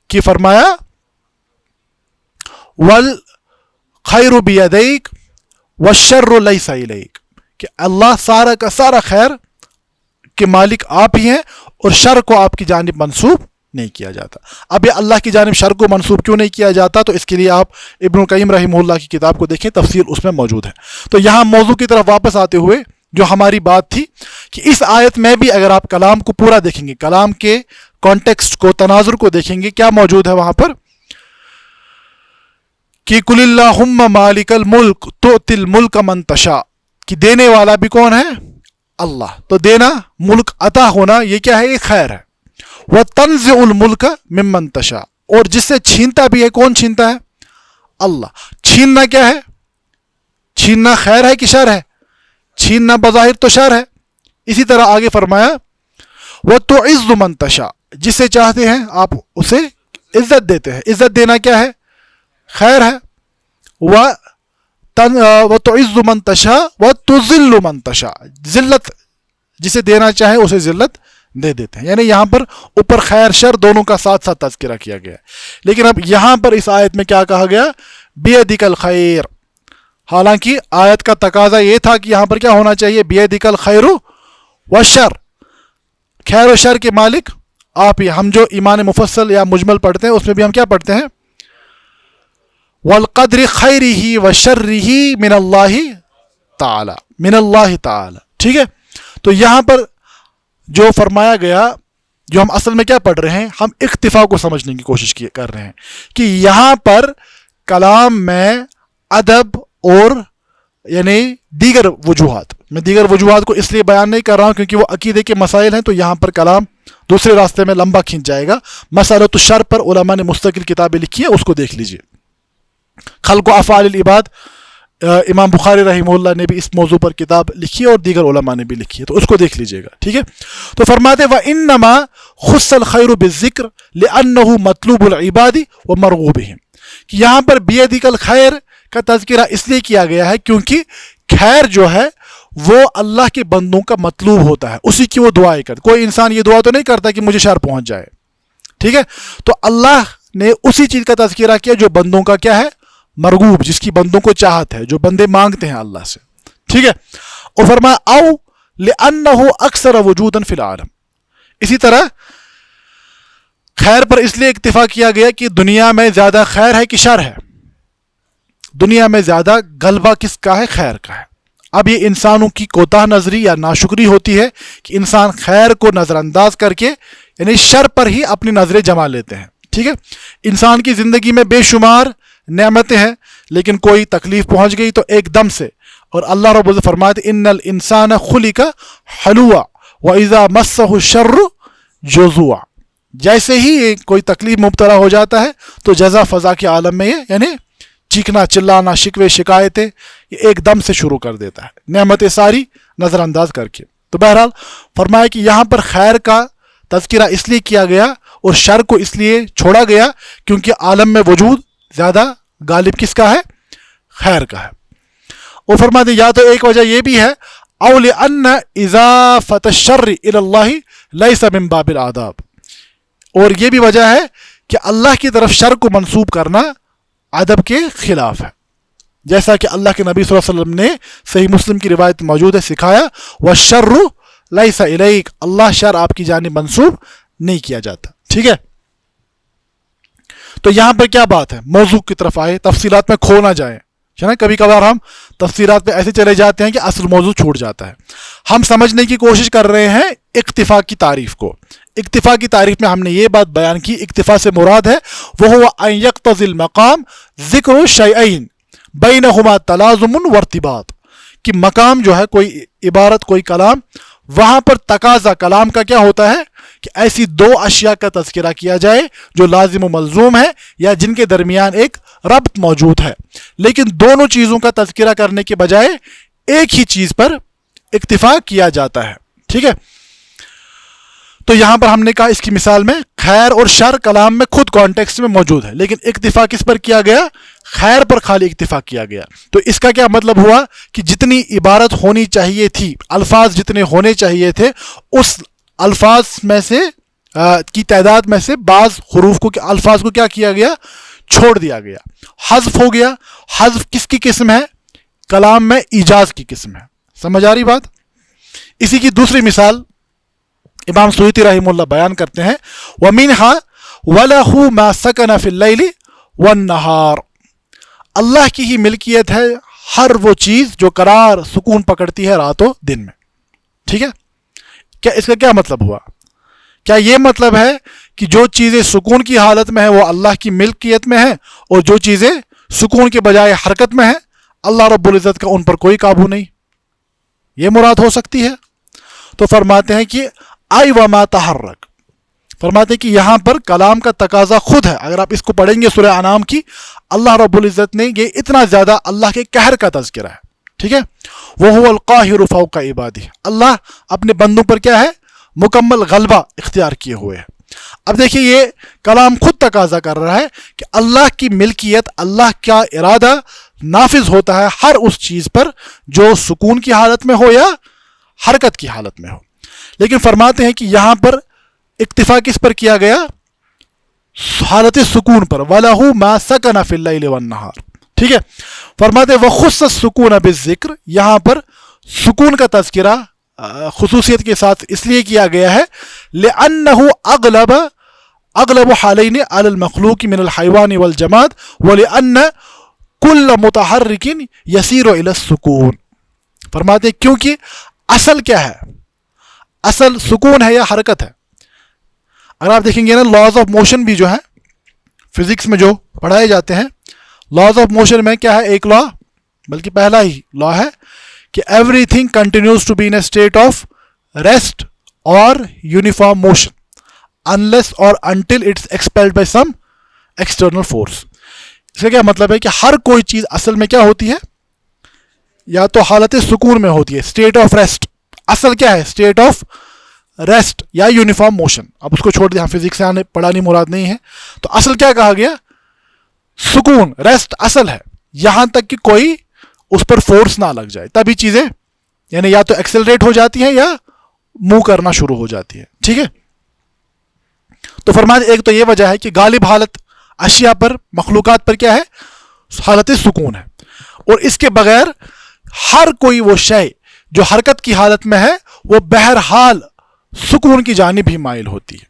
کہ فرمایا وَالْخَيْرُ بِيَدَيْكَ وَالشَّرُّ لَيْسَ إِلَيْكَ، کہ اللہ سارا کا سارا خیر کے مالک آپ ہی ہیں، اور شر کو آپ کی جانب منسوب نہیں کیا جاتا۔ اب یہ اللہ کی جانب شر کو منسوب کیوں نہیں کیا جاتا؟ تو اس کے لیے آپ ابن القیم رحمہ اللہ کی کتاب کو دیکھیں، تفسیر اس میں موجود ہے۔ تو یہاں موضوع کی طرف واپس آتے ہوئے جو ہماری بات تھی کہ اس آیت میں بھی اگر آپ کلام کو پورا دیکھیں گے، کلام کے کانٹیکسٹ کو، تناظر کو دیکھیں گے، کیا موجود ہے وہاں پر؟ کہ قُلِ اللَّهُمَّ مَالِكَ الْمُلْكِ تُؤْتِي الْمُلْكَ مَن تَشَاءُ، کہ دینے والا بھی کون ہے؟ اللہ۔ تو دینا، ملک عطا ہونا، یہ کیا ہے؟ یہ خیر ہے۔ وَتَنزِعُ الْمُلْكَ مِمَّن تَشَاءُ، اور جس سے چھینتا بھی ہے، کون چھینتا ہے؟ اللہ۔ چھیننا کیا ہے؟ چھیننا خیر ہے کہ شر ہے؟ چھیننا بظاہر تو شر ہے۔ اسی طرح آگے فرمایا وَتُعِزُّ مَن تَشَاءُ، جسے چاہتے ہیں آپ اسے عزت دیتے ہیں۔ عزت دینا کیا ہے؟ خیر ہے۔ وَتُعِزُّ مَن تَشَاءُ وَتُذِلُّ مَن تَشَاءُ، ذلت جسے دینا چاہے اسے ذلت دے دیتے ہیں۔ یعنی یہاں پر اوپر خیر شر دونوں کا ساتھ ساتھ تذکرہ کیا گیا ہے، لیکن اب یہاں پر اس آیت میں کیا کہا گیا؟ بِیَدِکَ الْخَیْرُ، حالانکہ آیت کا تقاضا یہ تھا کہ یہاں پر کیا ہونا چاہیے؟ بِیَدِکَ الْخَیْرُ وَالشَّرُ، خیر و شر کے مالک آپ ہی۔ ہم جو ایمان مفصل یا مجمل پڑھتے ہیں اس میں بھی ہم کیا پڑھتے ہیں؟ وَالْقَدْرِ خَيْرِهِ وَشَرِّهِ مِنَ اللَّهِ تَعَالَى، من اللہ تعالی۔ ٹھیک ہے، تو یہاں پر جو فرمایا گیا، جو ہم اصل میں کیا پڑھ رہے ہیں، ہم اقتفا کو سمجھنے کی کوشش کر رہے ہیں کہ یہاں پر کلام میں ادب اور یعنی دیگر وجوہات، میں دیگر وجوہات کو اس لیے بیان نہیں کر رہا ہوں کیونکہ وہ عقیدے کے مسائل ہیں، تو یہاں پر کلام دوسرے راستے میں لمبا کھینچ جائے گا۔ مسألۃ الشر پر علماء نے مستقل کتابیں لکھی ہیں، اس کو دیکھ لیجئے۔ خلق و افعال العباد، امام بخاری رحمہ اللہ نے بھی اس موضوع پر کتاب لکھی ہے، اور دیگر علماء نے بھی لکھی ہے، تو اس کو دیکھ لیجئے گا۔ ٹھیک ہے، تو فرماتے وَإِنَّمَا خُصَّ الْخَيْرُ بِالذِّكْرِ لِأَنَّهُ مَطْلُوبُ الْعِبَادِ وَمَرْغُوبِهِمْ، کہ یہاں پر بِیَدِکَ الْخَیْرُ کا تذکرہ اس لیے کیا گیا ہے کیونکہ خیر جو ہے وہ اللہ کے بندوں کا مطلوب ہوتا ہے، اسی کی وہ دعائیں کرتے۔ کوئی انسان یہ دعا تو نہیں کرتا کہ مجھے شر پہنچ جائے، ٹھیک ہے، تو اللہ نے اسی چیز کا تذکرہ کیا جو بندوں کا کیا ہے؟ مرغوب، جس کی بندوں کو چاہت ہے، جو بندے مانگتے ہیں اللہ سے۔ ٹھیک ہے، اور فرمایا او لأنه اکثر وجودا فی العالم، اسی طرح خیر پر اس لیے اکتفا کیا گیا کہ دنیا میں زیادہ خیر ہے کہ شر ہے؟ دنیا میں زیادہ غلبہ کس کا ہے؟ خیر کا ہے۔ اب یہ انسانوں کی کوتاہ نظری یا ناشکری ہوتی ہے کہ انسان خیر کو نظر انداز کر کے یعنی شر پر ہی اپنی نظریں جما لیتے ہیں۔ ٹھیک ہے، انسان کی زندگی میں بے شمار نعمتیں ہیں، لیکن کوئی تکلیف پہنچ گئی تو ایک دم سے، اور اللہ رب العزت فرماتے ان الانسان خلق حلوا واذا مسه الشر جزوعا، جیسے ہی کوئی تکلیف مبتلا ہو جاتا ہے تو جزا فضا کے عالم میں یہ یعنی چیخنا چلانا شکوے شکایتیں یہ ایک دم سے شروع کر دیتا ہے، نعمتیں ساری نظر انداز کر کے۔ تو بہرحال فرمایا کہ یہاں پر خیر کا تذکرہ اس لیے کیا گیا اور شر کو اس لیے چھوڑا گیا کیونکہ عالم میں وجود زیادہ غالب کس کا ہے؟ خیر کا ہے۔ وہ فرماتے یا تو ایک وجہ یہ بھی ہے او لأن اضافت الشر الى اللہ لیس من باب الآداب، اور یہ بھی وجہ ہے کہ اللہ کی طرف شر کو منسوب کرنا ادب کے خلاف ہے، جیسا کہ اللہ کے نبی صلی اللہ علیہ وسلم نے صحیح مسلم کی روایت موجود ہے سکھایا والشر لیس الیک، اللہ شر آپ کی جانب منسوب نہیں کیا جاتا۔ ٹھیک ہے، تو یہاں پر کیا بات ہے؟ موضوع کی طرف آئے، تفصیلات میں کھو نہ جائیں، ہے نا, کبھی کبھار ہم تفسیرات پہ ایسے چلے جاتے ہیں کہ اصل موضوع چھوٹ جاتا ہے. ہم سمجھنے کی کوشش کر رہے ہیں اکتفا کی تعریف کو. اکتفا کی تعریف میں ہم نے یہ بات بیان کی, اکتفا سے مراد ہے وہ ان یقتضی المقام ذکر الشیئین بینہما تلازم وارتباط, کہ مقام جو ہے, کوئی عبارت کوئی کلام, وہاں پر تقاضا کلام کا کیا ہوتا ہے کہ ایسی دو اشیاء کا تذکرہ کیا جائے جو لازم و ملزوم ہے یا جن کے درمیان ایک ربط موجود ہے, لیکن دونوں چیزوں کا تذکرہ کرنے کے بجائے ایک ہی چیز پر اکتفا کیا جاتا ہے. ٹھیک ہے, تو یہاں پر ہم نے کہا اس کی مثال میں خیر اور شر کلام میں خود کانٹیکسٹ میں موجود ہے, لیکن اکتفا کس پر کیا گیا, خیر پر خالی اکتفا کیا گیا. تو اس کا کیا مطلب ہوا کہ جتنی عبارت ہونی چاہیے تھی, الفاظ جتنے ہونے چاہیے تھے, اس الفاظ میں سے کی تعداد میں سے بعض حروف کو, الفاظ کو کیا کیا گیا, چھوڑ دیا گیا, حذف ہو گیا. حذف کس کی قسم ہے, کلام میں ایجاز کی قسم ہے. سمجھ آ رہی بات؟ اسی کی دوسری مثال امام سیوطی رحمہ اللہ بیان کرتے ہیں, وَمِنْهَا وَلَهُ مَا سَكَنَ فِي اللَّيْلِ وَالنَّهَارِ, اللہ کی ہی ملکیت ہے ہر وہ چیز جو قرار سکون پکڑتی ہے رات و دن میں. ٹھیک ہے, کیا اس کا کیا مطلب ہوا؟ کیا یہ مطلب ہے کہ جو چیزیں سکون کی حالت میں ہیں وہ اللہ کی ملکیت میں ہیں, اور جو چیزیں سکون کے بجائے حرکت میں ہیں اللہ رب العزت کا ان پر کوئی قابو نہیں؟ یہ مراد ہو سکتی ہے؟ تو فرماتے ہیں کہ آئی وما تحرک, فرماتے ہیں کہ یہاں پر کلام کا تقاضا خود ہے. اگر آپ اس کو پڑھیں گے سورہ انعام کی, اللہ رب العزت نے یہ اتنا زیادہ اللہ کے قہر کا تذکرہ ہے. ٹھیک ہے, وَهُوَ الْقَاهِرُ فَوْقَ عِبَادِهِ, اللہ اپنے بندوں پر کیا ہے, مکمل غلبہ اختیار کیے ہوئے ہے. اب دیکھیے یہ کلام خود تقاضا کر رہا ہے کہ اللہ کی ملکیت, اللہ کا ارادہ نافذ ہوتا ہے ہر اس چیز پر جو سکون کی حالت میں ہو یا حرکت کی حالت میں ہو. لیکن فرماتے ہیں کہ یہاں پر اکتفا کس پر کیا گیا, حالت سکون پر. وَلَهُ مَا سَكَنَ فِي اللَّيْلِ وَالنَّهَارِ. ٹھیک ہے, فرماتے وَخُصَّ السُّكُونَ بِالذِّكْرِ, یہاں پر سکون کا تذکرہ خصوصیت کے ساتھ اس لیے کیا گیا ہے لِأَنَّهُ أَغْلَبُ حَالَيْنِ عَلَى الْمَخْلُوقِ مِنَ الْحَيْوَانِ وَالْجَمَادِ وَلِأَنَّ كُلَّ مُتَحَرِّكٍ يَسِيرُ إِلَى السُّكُونِ. فرماتے کیونکہ اصل کیا ہے, اصل سکون ہے یا حرکت ہے. اگر آپ دیکھیں گے نا, لاز آف موشن بھی جو ہے فزکس میں جو پڑھائے جاتے ہیں, لاز آف موشن میں کیا ہے, ایک لا, بلکہ پہلا ہی لا ہے کہ everything continues to be in a state of rest or uniform motion unless اور until it's expelled by some external force. اس کا کیا مطلب ہے کہ ہر کوئی چیز اصل میں کیا ہوتی ہے, یا تو حالت سکون میں ہوتی ہے, اسٹیٹ آف ریسٹ. اصل کیا ہے, اسٹیٹ آف ریسٹ یا یونیفارم موشن. اب اس کو چھوڑ دیں, ہم فزکس سے پڑھانی مراد نہیں ہے. تو اصل کیا کہا گیا, سکون, ریسٹ اصل ہے, یہاں تک کہ کوئی اس پر فورس نہ لگ جائے, تبھی چیزیں یعنی یا تو ایکسلریٹ ہو جاتی ہیں یا موو کرنا شروع ہو جاتی ہے. ٹھیک ہے, تو فرمایا ایک تو یہ وجہ ہے کہ غالب حالت اشیاء پر, مخلوقات پر کیا ہے, حالت سکون ہے, اور اس کے بغیر ہر کوئی وہ شے جو حرکت کی حالت میں ہے وہ بہرحال سکون کی جانب ہی مائل ہوتی ہے.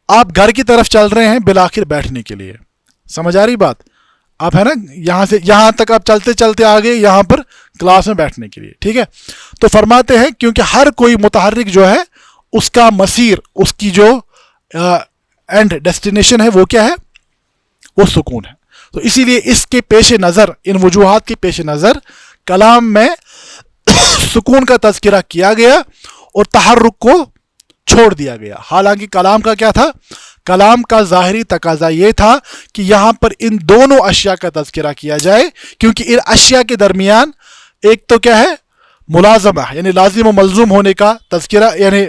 آپ گھر کی طرف چل رہے ہیں بالآخر بیٹھنے کے لیے, سمجھ آ رہی بات, آپ ہے نا یہاں سے یہاں تک آپ چلتے چلتے آ گئے یہاں پر کلاس میں بیٹھنے کے لیے. ٹھیک ہے, تو فرماتے ہیں کیونکہ ہر کوئی متحرک جو ہے اس کا مسیر, اس کی جو اینڈ ڈیسٹینیشن ہے وہ کیا ہے, وہ سکون ہے. تو اسی لیے اس کے پیش نظر, ان وجوہات کے پیش نظر کلام میں سکون کا تذکرہ کیا گیا اور تحرک کو چھوڑ دیا گیا. حالانکہ کلام کا کیا تھا, کلام کا ظاہری تقاضا یہ تھا کہ یہاں پر ان دونوں اشیاء کا تذکرہ کیا جائے, کیونکہ ان اشیاء کے درمیان ایک تو کیا ہے, ملازمہ یعنی لازم و ملزوم ہونے کا تذکرہ, یعنی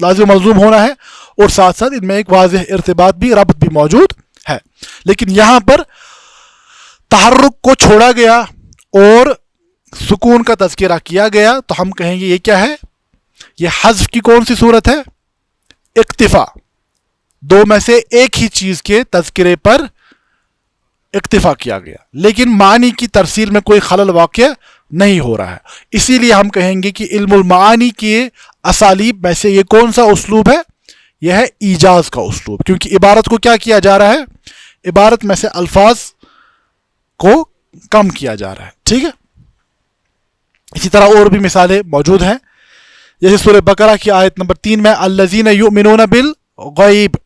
لازم و ملزوم ہونا ہے, اور ساتھ ساتھ ان میں ایک واضح ارتباط بھی, ربط بھی موجود ہے. لیکن یہاں پر تحرک کو چھوڑا گیا اور سکون کا تذکرہ کیا گیا, تو ہم کہیں گے یہ کیا ہے, یہ حذف کی کون سی صورت ہے, اکتفا. دو میں سے ایک ہی چیز کے تذکرے پر اکتفا کیا گیا, لیکن معنی کی ترسیل میں کوئی خلل واقع نہیں ہو رہا ہے. اسی لیے ہم کہیں گے کہ علم المعانی کے اسالیب میں سے یہ کون سا اسلوب ہے, یہ ہے ایجاز کا اسلوب. کیونکہ عبارت کو کیا کیا جا رہا ہے, عبارت میں سے الفاظ کو کم کیا جا رہا ہے. ٹھیک ہے, اسی طرح اور بھی مثالیں موجود ہیں, جیسے سورہ بقرہ کی آیت نمبر 3 میں الذین یؤمنون بالغیب,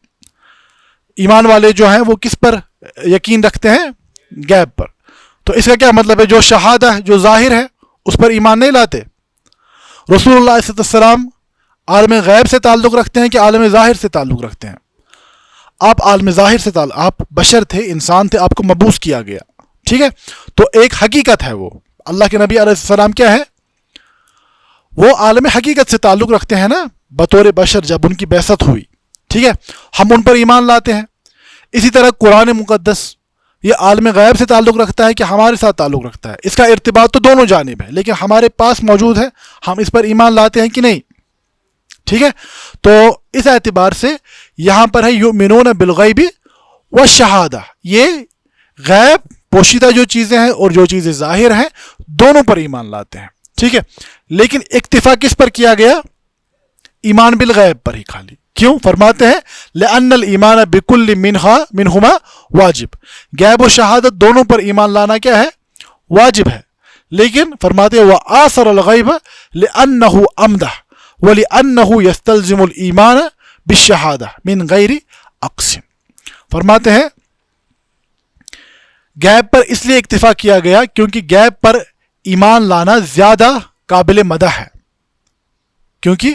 ایمان والے جو ہیں وہ کس پر یقین رکھتے ہیں؟ غیب پر. تو اس کا کیا مطلب ہے؟ جو شہادہ ہے, جو ظاہر ہے, اس پر ایمان نہیں لاتے. رسول اللہ صلی اللہ علیہ وسلم عالم غیب سے تعلق رکھتے ہیں کہ عالم ظاہر سے تعلق رکھتے ہیں؟ آپ عالم ظاہر سے تعلق, آپ بشر تھے, انسان تھے, آپ کو مبعوث کیا گیا. ٹھیک ہے, تو ایک حقیقت ہے, وہ اللہ کے نبی علیہ السلام کیا ہے؟ وہ عالم حقیقت سے تعلق رکھتے ہیں نا, بطور بشر جب ان کی بعثت ہوئی. ٹھیک ہے, ہم ان پر ایمان لاتے ہیں. اسی طرح قرآن مقدس یہ عالم غیب سے تعلق رکھتا ہے کہ ہمارے ساتھ تعلق رکھتا ہے. اس کا ارتباط تو دونوں جانب ہے, لیکن ہمارے پاس موجود ہے, ہم اس پر ایمان لاتے ہیں کہ نہیں. ٹھیک ہے, تو اس اعتبار سے یہاں پر ہے یؤمنون بالغیب والشہادہ, یہ غیب پوشیدہ جو چیزیں ہیں اور جو چیزیں ظاہر ہیں دونوں پر ایمان لاتے ہیں. ٹھیک ہے, لیکن اکتفا کس پر کیا گیا؟ ایمان بالغیب پر ہی خالی. کیوں؟ فرماتے ہیں لأن الایمان بکل منہما واجب, غیب و شہادت دونوں پر ایمان لانا کیا ہے؟ واجب ہے. لیکن فرماتے ہیں وآثر الغیب لأنہ امدح وَلِأَنَّهُ يَسْتَلْزِمُ الْإِيمَانَ بِالشَّهَادَةِ مِنْ غَيْرِ اقسم. فرماتے ہیں غیب پر اس لیے اکتفا کیا گیا کیونکہ غیب پر ایمان لانا زیادہ قابل مدح ہے, کیونکہ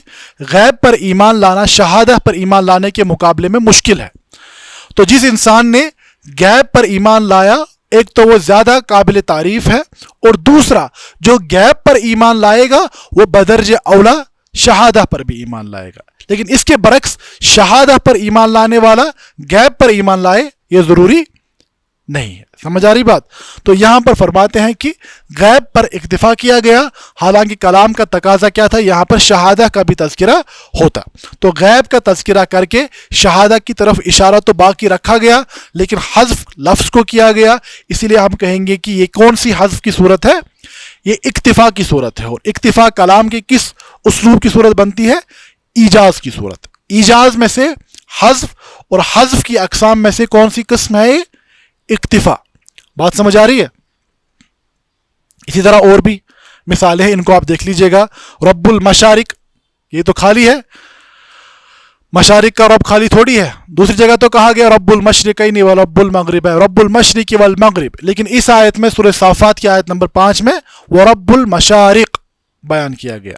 غیب پر ایمان لانا شہادہ پر ایمان لانے کے مقابلے میں مشکل ہے. تو جس انسان نے غیب پر ایمان لایا, ایک تو وہ زیادہ قابل تعریف ہے, اور دوسرا جو غیب پر ایمان لائے گا وہ بدرجہ اولا شہادہ پر بھی ایمان لائے گا. لیکن اس کے برعکس شہادہ پر ایمان لانے والا غیب پر ایمان لائے, یہ ضروری نہیں ہے. سمجھ آ رہی بات؟ تو یہاں پر فرماتے ہیں کہ غیب پر اکتفا کیا گیا, حالانکہ کلام کا تقاضا کیا تھا؟ یہاں پر شہادہ کا بھی تذکرہ ہوتا. تو غیب کا تذکرہ کر کے شہادہ کی طرف اشارہ تو باقی رکھا گیا, لیکن حذف لفظ کو کیا گیا. اسی لیے ہم کہیں گے کہ یہ کون سی حذف کی صورت ہے؟ یہ اکتفا کی صورت ہے. اور اکتفا کلام کے کس اسلوب کی صورت بنتی ہے؟ ایجاز کی صورت. ایجاز میں سے حذف, اور حذف کی اقسام میں سے کون سی قسم ہے؟ اکتفا. بات سمجھ آ رہی ہے؟ اسی طرح اور بھی مثالیں ہیں, ان کو آپ دیکھ لیجئے گا. رب المشارق, یہ تو خالی ہے, مشارق کا رب خالی تھوڑی ہے. دوسری جگہ تو کہا گیا رب المشرقین و رب المغرب ہے, رب المشرق والمغرب. لیکن اس آیت میں سورہ صافات کی آیت نمبر 5 میں وہ رب المشارق بیان کیا گیا.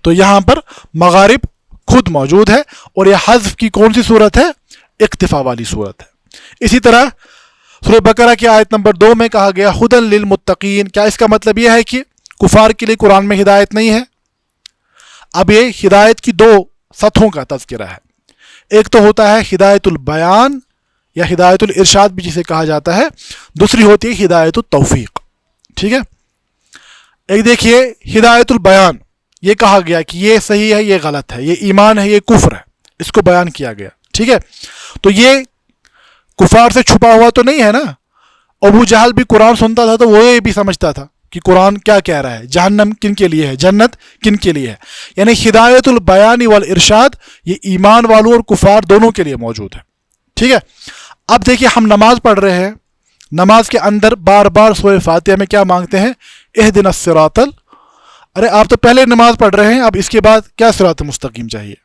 تو یہاں پر مغارب خود موجود ہے, اور یہ حذف کی کون سی صورت ہے؟ اکتفا والی صورت ہے. اسی طرح سورہ بقرہ کی آیت نمبر 2 میں کہا گیا ہدی للمتقین. کیا اس کا مطلب یہ ہے کہ کفار کے لیے قرآن میں ہدایت نہیں ہے؟ اب یہ ہدایت کی دو سطحوں کا تذکرہ ہے. ایک تو ہوتا ہے ہدایت البیان یا ہدایت الارشاد بھی جسے کہا جاتا ہے, دوسری ہوتی ہے ہدایت التوفیق. ٹھیک ہے, ایک دیکھیے ہدایت البیان, یہ کہا گیا کہ یہ صحیح ہے, یہ غلط ہے, یہ ایمان ہے, یہ کفر ہے, اس کو بیان کیا گیا. ٹھیک ہے, تو یہ کفار سے چھپا ہوا تو نہیں ہے نا. ابو جہل بھی قرآن سنتا تھا تو وہ یہ بھی سمجھتا تھا کہ قرآن کیا کہہ رہا ہے, جہنم کن کے لیے ہے, جنت کن کے لیے ہے. یعنی ہدایت البیان والارشاد یہ ایمان والوں اور کفار دونوں کے لیے موجود ہے. ٹھیک ہے, اب دیکھیے ہم نماز پڑھ رہے ہیں, نماز کے اندر بار بار سورہ فاتحہ میں کیا مانگتے ہیں؟ اہدنا الصراط. ارے آپ تو پہلے نماز پڑھ رہے ہیں, اب اس کے بعد کیا صراط مستقیم چاہیے؟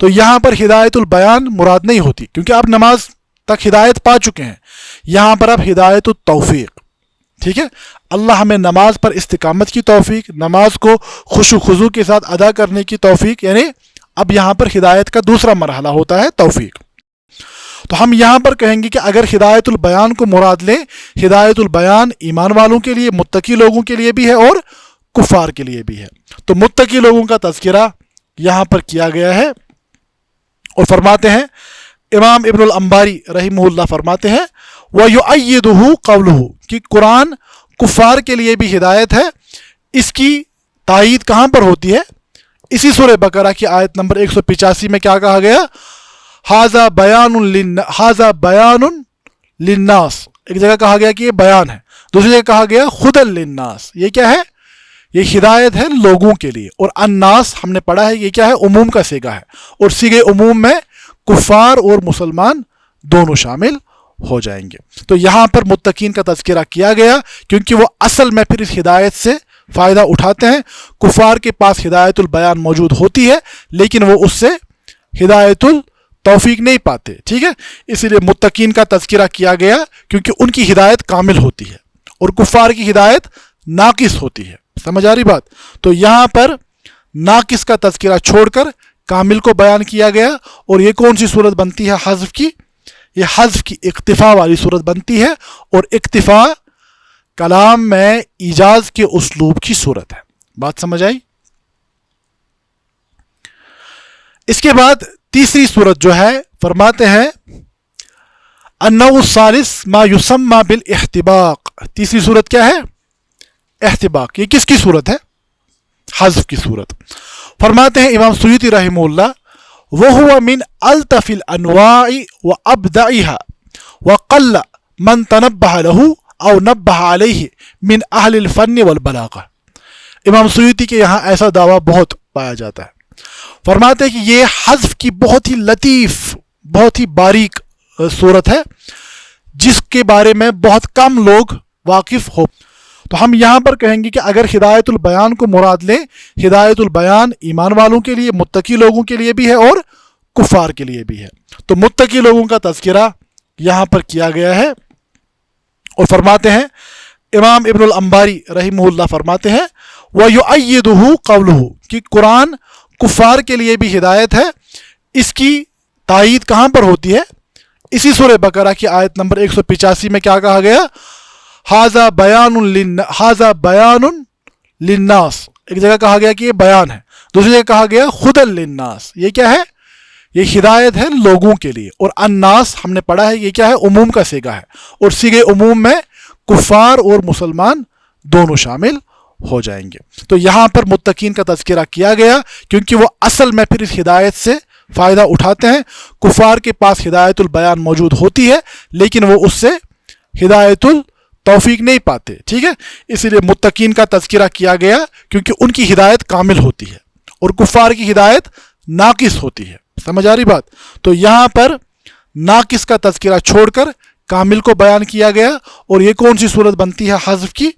تو یہاں پر ہدایت البیان مراد نہیں ہوتی, کیونکہ آپ نماز تک ہدایت پا چکے ہیں. یہاں پر اب ہدایت التوفیق. ٹھیک ہے, اللہ ہمیں نماز پر استقامت کی توفیق, نماز کو خشوع و خضوع کے ساتھ ادا کرنے کی توفیق, یعنی اب یہاں پر ہدایت کا دوسرا مرحلہ ہوتا ہے توفیق. تو ہم یہاں پر کہیں گے کہ اگر ہدایت البیان کو مراد لیں, ہدایت البیان ایمان والوں کے لیے, متقی لوگوں کے لیے بھی ہے اور کفار کے لیے بھی ہے. تو متقی لوگوں کا تذکرہ یہاں پر کیا گیا ہے, اور فرماتے ہیں امام ابن الانباری رحمہ اللہ فرماتے ہیں وَيُؤَيِّدُهُ قَوْلُهُ کہ قرآن کفار کے لیے بھی ہدایت ہے. اس کی تائید کہاں پر ہوتی ہے؟ اسی سورہ بقرہ کی آیت نمبر 185 میں کیا کہا گیا؟ ھذا بیان للناس. ایک جگہ کہا گیا کہ یہ بیان ہے, دوسری جگہ کہا گیا ھدی للناس. یہ کیا ہے؟ یہ ہدایت ہے لوگوں کے لیے. اور الناس ہم نے پڑھا ہے یہ کیا ہے؟ عموم کا صیغہ ہے, اور صیغہ عموم میں کفار اور مسلمان دونوں شامل ہو جائیں گے۔ تو یہاں پر متقین کا تذکرہ کیا گیا کیونکہ وہ اصل میں پھر اس ہدایت سے فائدہ اٹھاتے ہیں۔ کفار کے پاس ہدایت البیان موجود ہوتی ہے لیکن وہ اس سے ہدایت التوفیق نہیں پاتے، ٹھیک ہے، اسی لیے متقین کا تذکرہ کیا گیا کیونکہ ان کی ہدایت کامل ہوتی ہے اور کفار کی ہدایت ناقص ہوتی ہے۔ سمجھ آ رہی بات؟ تو یہاں پر ناقص کا تذکرہ چھوڑ کر کامل کو بیان کیا گیا، اور یہ کون سی صورت بنتی ہے حذف کی؟ یہ حذف کی اکتفا والی صورت بنتی ہے، اور اکتفا کلام میں ایجاز کے اسلوب کی صورت ہے۔ بات سمجھ آئی؟ اس کے بعد تیسری صورت جو ہے فرماتے ہیں النوع الثالث ما یسمى بالاحتباق۔ تیسری صورت کیا ہے؟ احتباق۔ یہ کس کی صورت ہے؟ حذف کی صورت۔ فرماتے ہیں امام سیوطی رحمہ اللہ وَهُوَ مِنْ أَلْطَفِ الْأَنْوَاءِ وَأَبْدَعِهَا وَقَلَّ مَنْ تَنَبَّهَ لَهُ أَوْ نَبَّهَ عَلَيْهِ مِنْ أَهْلِ الْفَنِّ وَالْبَلَاغَةِ۔ امام سیوطی کے یہاں ایسا دعویٰ بہت پایا جاتا ہے، فرماتے ہیں کہ یہ حذف کی بہت ہی لطیف، بہت ہی باریک صورت ہے جس کے بارے میں بہت کم لوگ واقف ہو۔ تو ہم یہاں پر کہیں گے کہ اگر ہدایت البیان کو مراد لیں، ہدایت البیان ایمان والوں کے لیے، متقی لوگوں کے لیے بھی ہے اور کفار کے لیے بھی ہے۔ تو متقی لوگوں کا تذکرہ یہاں پر کیا گیا ہے، اور فرماتے ہیں امام ابن الانباری رحمہ اللہ فرماتے ہیں وَيُؤَيِّدُهُ قَوْلُهُ کہ قرآن کفار کے لیے بھی ہدایت ہے۔ اس کی تائید کہاں پر ہوتی ہے؟ اسی سورہ بقرہ کی آیت نمبر 185 میں کیا کہا گیا؟ ھذا بیان للناس۔ ایک جگہ کہا گیا کہ یہ بیان ہے، دوسری جگہ کہا گیا ھدی للناس۔ یہ کیا ہے؟ یہ ہدایت ہے لوگوں کے لیے، اور الناس ہم نے پڑھا ہے یہ کیا ہے؟ عموم کا صیغہ ہے، اور صیغہ عموم میں کفار اور مسلمان دونوں شامل ہو جائیں گے۔ تو یہاں پر متقین کا تذکرہ کیا گیا کیونکہ وہ اصل میں پھر اس ہدایت سے فائدہ اٹھاتے ہیں۔ کفار کے پاس ہدایت البیان موجود ہوتی ہے لیکن وہ اس سے ہدایت التوفیق نہیں پاتے، ٹھیک ہے، اسی لیے متقین کا تذکرہ کیا گیا کیونکہ ان کی ہدایت کامل ہوتی ہے اور کفار کی ہدایت ناقص ہوتی ہے۔ سمجھ آ رہی بات؟ تو یہاں پر ناقص کا تذکرہ چھوڑ کر کامل کو بیان کیا گیا، اور یہ کون سی صورت بنتی ہے حذف کی؟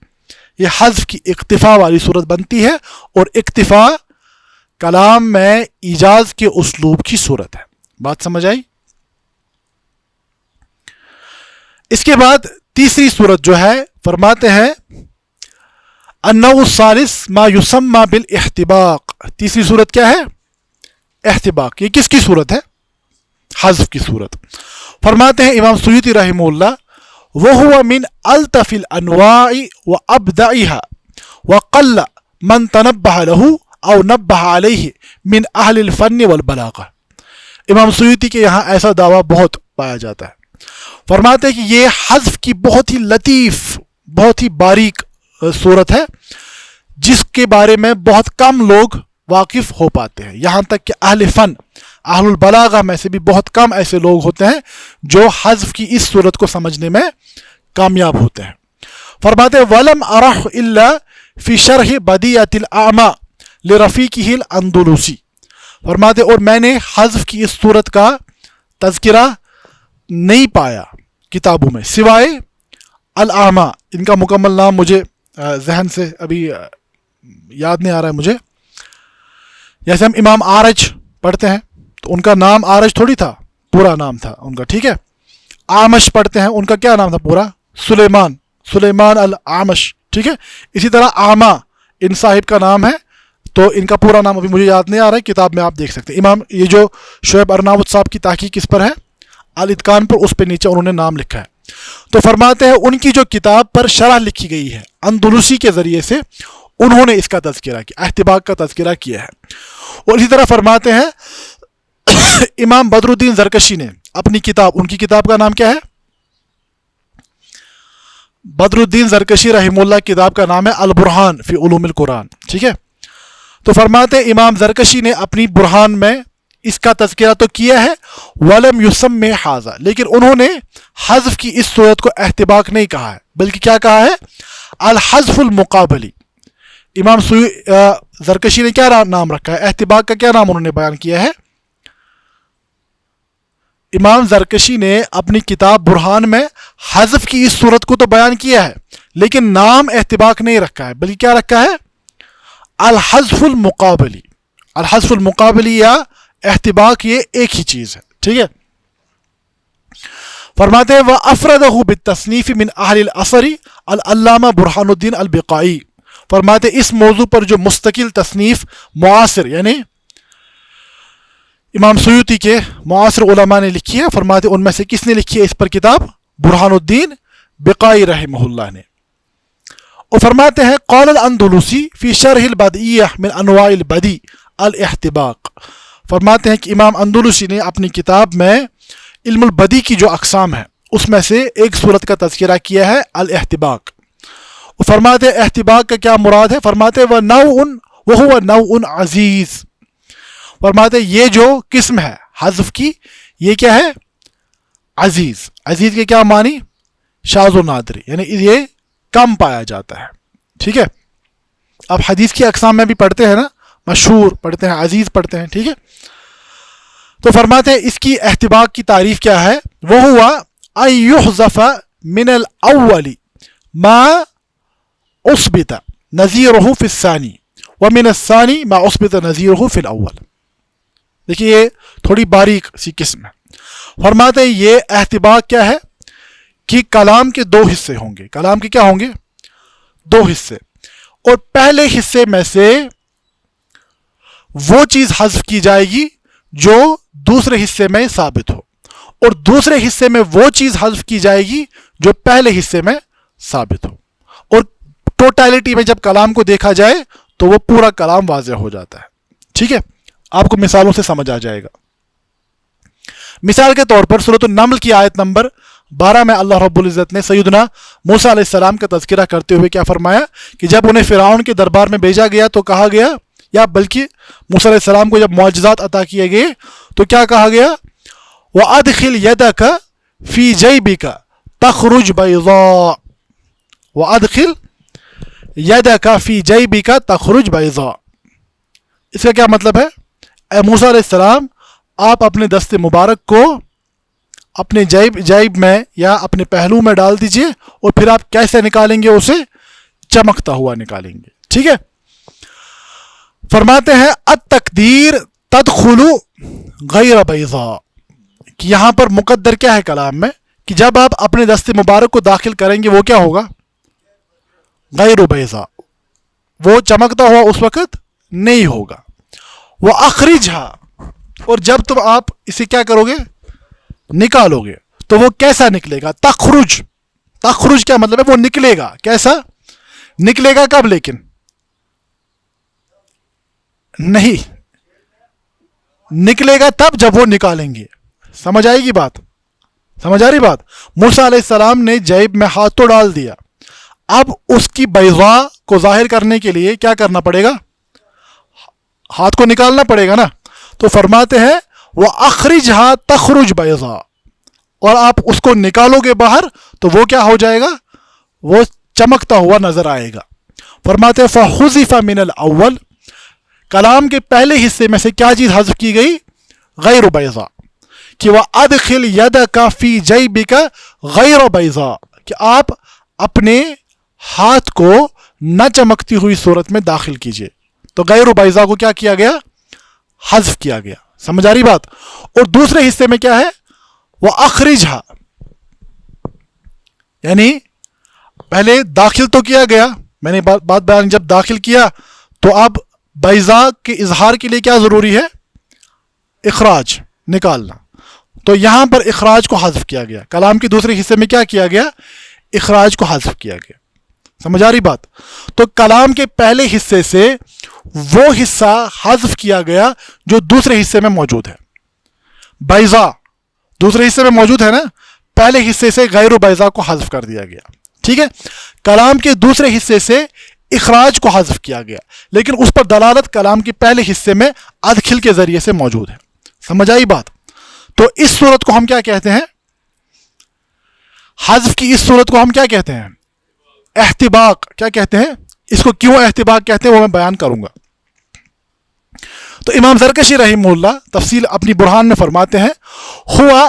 یہ حذف کی اکتفا والی صورت بنتی ہے، اور اکتفا کلام میں ایجاز کے اسلوب کی صورت ہے۔ بات سمجھ آئی؟ اس کے بعد تیسری صورت جو ہے فرماتے ہیں النوع الثالث ما یسمى بالاحتباق۔ تیسری صورت کیا ہے؟ احتباق۔ یہ کس کی صورت ہے؟ حذف کی صورت۔ فرماتے ہیں امام سیوطی رحمہ اللہ وَهُوَ مِنْ أَلْطَفِ الْأَنْوَاءِ وَأَبْدَعِهَا وَقَلَّ مَنْ تَنَبَّهَ لَهُ أَوْ نَبَّهَ عَلَيْهِ مِنْ أَهْلِ الْفَنِّ وَالْبَلَاغَةِ۔ امام سیوطی کے یہاں ایسا دعویٰ بہت پایا جاتا ہے، فرماتے ہیں کہ یہ حذف کی بہت ہی لطیف، بہت ہی باریک صورت ہے جس کے بارے میں بہت کم لوگ واقف ہو پاتے ہیں، یہاں تک کہ اہل فن، اہل البلاغہ میں سے بھی بہت کم ایسے لوگ ہوتے ہیں جو حذف کی اس صورت کو سمجھنے میں کامیاب ہوتے ہیں۔ فرماتے ہیں وَلَمْ أَرَحْ إِلَّا فِي شَرْحِ بَدِيعَةِ الْأَعْمَى لِرَفِيقِهِ الْأَنْدَلُوسِي۔ فرماتے اور میں نے حذف کی اس صورت کا تذکرہ نہیں پایا کتابوں میں سوائے الأعمى، ان کا مکمل نام مجھے ذہن سے ابھی یاد نہیں آ رہا ہے مجھے، جیسے ہم امام آرج پڑھتے ہیں تو ان کا نام آرج تھوڑی تھا، پورا نام تھا ان کا، ٹھیک ہے۔ آمش پڑھتے ہیں، ان کا کیا نام تھا پورا؟ سلیمان العامش، ٹھیک ہے۔ اسی طرح آما ان صاحب کا نام ہے، تو ان کا پورا نام ابھی مجھے یاد نہیں آ رہا ہے، کتاب میں آپ دیکھ سکتے ہیں۔ امام یہ جو شعیب ارناؤت صاحب کی تحقیق اس پر ہے الاتقان پر، اس پہ نیچے انہوں نے نام لکھا ہے۔ تو فرماتے ہیں ان کی جو کتاب پر شرح لکھی گئی ہے اندلسی کے ذریعے سے، انہوں نے اس کا تذکرہ کیا، احتباق کا تذکرہ کیا ہے۔ اور اسی طرح فرماتے ہیں امام بدر الدین زرکشی نے اپنی کتاب، ان کی کتاب کا نام کیا ہے؟ بدر الدین زرکشی رحمہ اللہ کتاب کا نام ہے البرہان فی علوم القرآن، ٹھیک ہے۔ تو فرماتے ہیں امام زرکشی نے اپنی برہان میں اس کا تذکرہ تو کیا ہے وَلَمْ يُسَمِّ حَاذَا، لیکن انہوں نے حذف کی اس صورت کو احتباق نہیں کہا ہے، بلکہ کیا کہا ہے؟ الحذف المقابلی۔ امام زرکشی نے کیا نام رکھا ہے؟ احتباق کا کیا نام انہوں نے بیان کیا ہے؟ امام زرکشی نے اپنی کتاب برہان میں حذف کی اس صورت کو تو بیان کیا ہے، لیکن نام احتباق نہیں رکھا ہے، بلکہ کیا رکھا ہے؟ الحذف المقابلی. الحذف المقابلی یا احتباق یہ ایک ہی چیز ہے. ٹھیک ہے. فرماتے ہیں وَأَفْرَدَهُ بِالتَّصْنِيفِ مِنْ أَهْلِ الْأَثَرِ العلامہ برہان الدین البقائی. فرماتے ہیں اس موضوع پر جو مستقل تصنیف معاصر یعنی امام سیوطی کے معاصر علماء نے لکھی ہے، فرماتے ہیں ان میں سے کس نے لکھی ہے اس پر کتاب؟ برہان الدین بقائی رحمہ اللہ نے. اور فرماتے ہیں قال الاندلسی فی شرح البدیہ من انواع البدی الاحتباق. فرماتے ہیں کہ امام اندلسی نے اپنی کتاب میں علم البدی کی جو اقسام ہیں اس میں سے ایک صورت کا تذکرہ کیا ہے الاحتباق. وہ فرماتے ہیں احتباق کا کیا مراد ہے؟ فرماتے ہیں وَهُوَ نَوْءٌ عزیز. فرماتے ہیں یہ جو قسم ہے حذف کی یہ کیا ہے؟ عزیز. عزیز کے کیا معنی؟ شاذ و نادر، یعنی یہ کم پایا جاتا ہے. ٹھیک ہے. اب حدیث کی اقسام میں بھی پڑھتے ہیں نا، مشہور پڑھتے ہیں، عزیز پڑھتے ہیں. ٹھیک ہے. تو فرماتے ہیں اس کی احتباق کی تعریف کیا ہے؟ وہ ہوا ان یحذف من الاول ما اثبت نظیرہ فی الثانی ومن الثانی ما اثبت نظیرہ فی الاول. دیکھیے یہ تھوڑی باریک سی قسم ہے. فرماتے ہیں یہ احتباق کیا ہے کہ کلام کے دو حصے ہوں گے. کلام کے کیا ہوں گے؟ دو حصے. اور پہلے حصے میں سے وہ چیز حذف کی جائے گی جو دوسرے حصے میں ثابت ہو، اور دوسرے حصے میں وہ چیز حذف کی جائے گی جو پہلے حصے میں ثابت ہو. اور ٹوٹیلٹی میں جب کلام کو دیکھا جائے تو وہ پورا کلام واضح ہو جاتا ہے. ٹھیک ہے. آپ کو مثالوں سے سمجھ آ جائے گا. مثال کے طور پر سورۃ النمل کی آیت نمبر 12 میں اللہ رب العزت نے سیدنا موسیٰ علیہ السلام کا تذکرہ کرتے ہوئے کیا فرمایا کہ جب انہیں فرعون کے دربار میں بھیجا گیا تو کہا گیا، یا بلکہ موسیٰ علیہ السلام کو جب معجزات عطا کیے گئے تو کیا کہا گیا؟ وَأَدْخِلْ يَدَكَ فِي جَيْبِكَ تَخْرُجْ بَيْضَاءَ وَأَدْخِلْ يَدَكَ فِي جَيْبِكَ تَخْرُجْ بَيْضَاءَ. اس کا کیا مطلب ہے؟ اے موسیٰ علیہ السلام آپ اپنے دست مبارک کو اپنے جیب میں یا اپنے پہلو میں ڈال دیجئے اور پھر آپ کیسے نکالیں گے؟ اسے چمکتا ہوا نکالیں گے. ٹھیک ہے. فرماتے ہیں التقدیر تدخل غیر بیضاء، کہ یہاں پر مقدر کیا ہے کلام میں کہ جب آپ اپنے دست مبارک کو داخل کریں گے وہ کیا ہوگا؟ غیر بیضاء، وہ چمکتا ہوا اس وقت نہیں ہوگا. وہ اخرجھا، اور جب تم آپ اسے کیا کرو گے؟ نکالو گے تو وہ کیسا نکلے گا؟ تخرج. تخرج کیا مطلب ہے؟ وہ نکلے گا. کیسا نکلے گا؟ کب؟ لیکن نہیں نکلے گا تب جب وہ نکالیں گے. سمجھ آئے گی بات؟ سمجھ آ رہی بات؟ موسیٰ علیہ السلام نے جیب میں ہاتھ تو ڈال دیا، اب اس کی بیضاء کو ظاہر کرنے کے لیے کیا کرنا پڑے گا؟ ہاتھ کو نکالنا پڑے گا نا. تو فرماتے ہیں وہ اخرجھا تخرج بیضاء، اور آپ اس کو نکالو گے باہر تو وہ کیا ہو جائے گا؟ وہ چمکتا ہوا نظر آئے گا. فرماتے ہیں فحذف من الاول، کلام کے پہلے حصے میں سے کیا چیز حذف کی گئی؟ غیر بیضاء. کہ وَأَدْخِلْ يَدَكَ فِي جَيْبِكَ غَيْرَ بیضاء، کہ آپ اپنے ہاتھ کو نہ چمکتی ہوئی صورت میں داخل کیجئے. تو غیر بیضاء کو کیا کیا گیا؟ حذف کیا گیا. سمجھ آ رہی بات؟ اور دوسرے حصے میں کیا ہے؟ وہ اخرجھا، یعنی پہلے داخل تو کیا گیا، میں نے بات بیان، جب داخل کیا تو اب بیضاء کے اظہار کے لیے کیا ضروری ہے؟ اخراج، نکالنا. تو یہاں پر اخراج کو حذف کیا گیا. کلام کے دوسرے حصے میں کیا کیا گیا؟ اخراج کو حذف کیا گیا. سمجھ آ رہی بات؟ تو کلام کے پہلے حصے سے وہ حصہ حذف کیا گیا جو دوسرے حصے میں موجود ہے. بیضاء دوسرے حصے میں موجود ہے نا، پہلے حصے سے غیر بیضاء کو حذف کر دیا گیا. ٹھیک ہے. کلام کے دوسرے حصے سے اخراج کو حذف کیا گیا، لیکن اس پر دلالت کلام کے پہلے حصے میں ادخل کے ذریعے سے موجود ہے. سمجھ آئی بات؟ تو اس صورت کو ہم کیا کہتے ہیں؟ حذف کی اس صورت کو ہم کیا کہتے ہیں؟ احتباق. کیا کہتے ہیں اس کو؟ کیوں احتباق کہتے ہیں وہ میں بیان کروں گا. تو امام زرکشی رحمہ اللہ تفصیل اپنی برہان میں فرماتے ہیں ہوا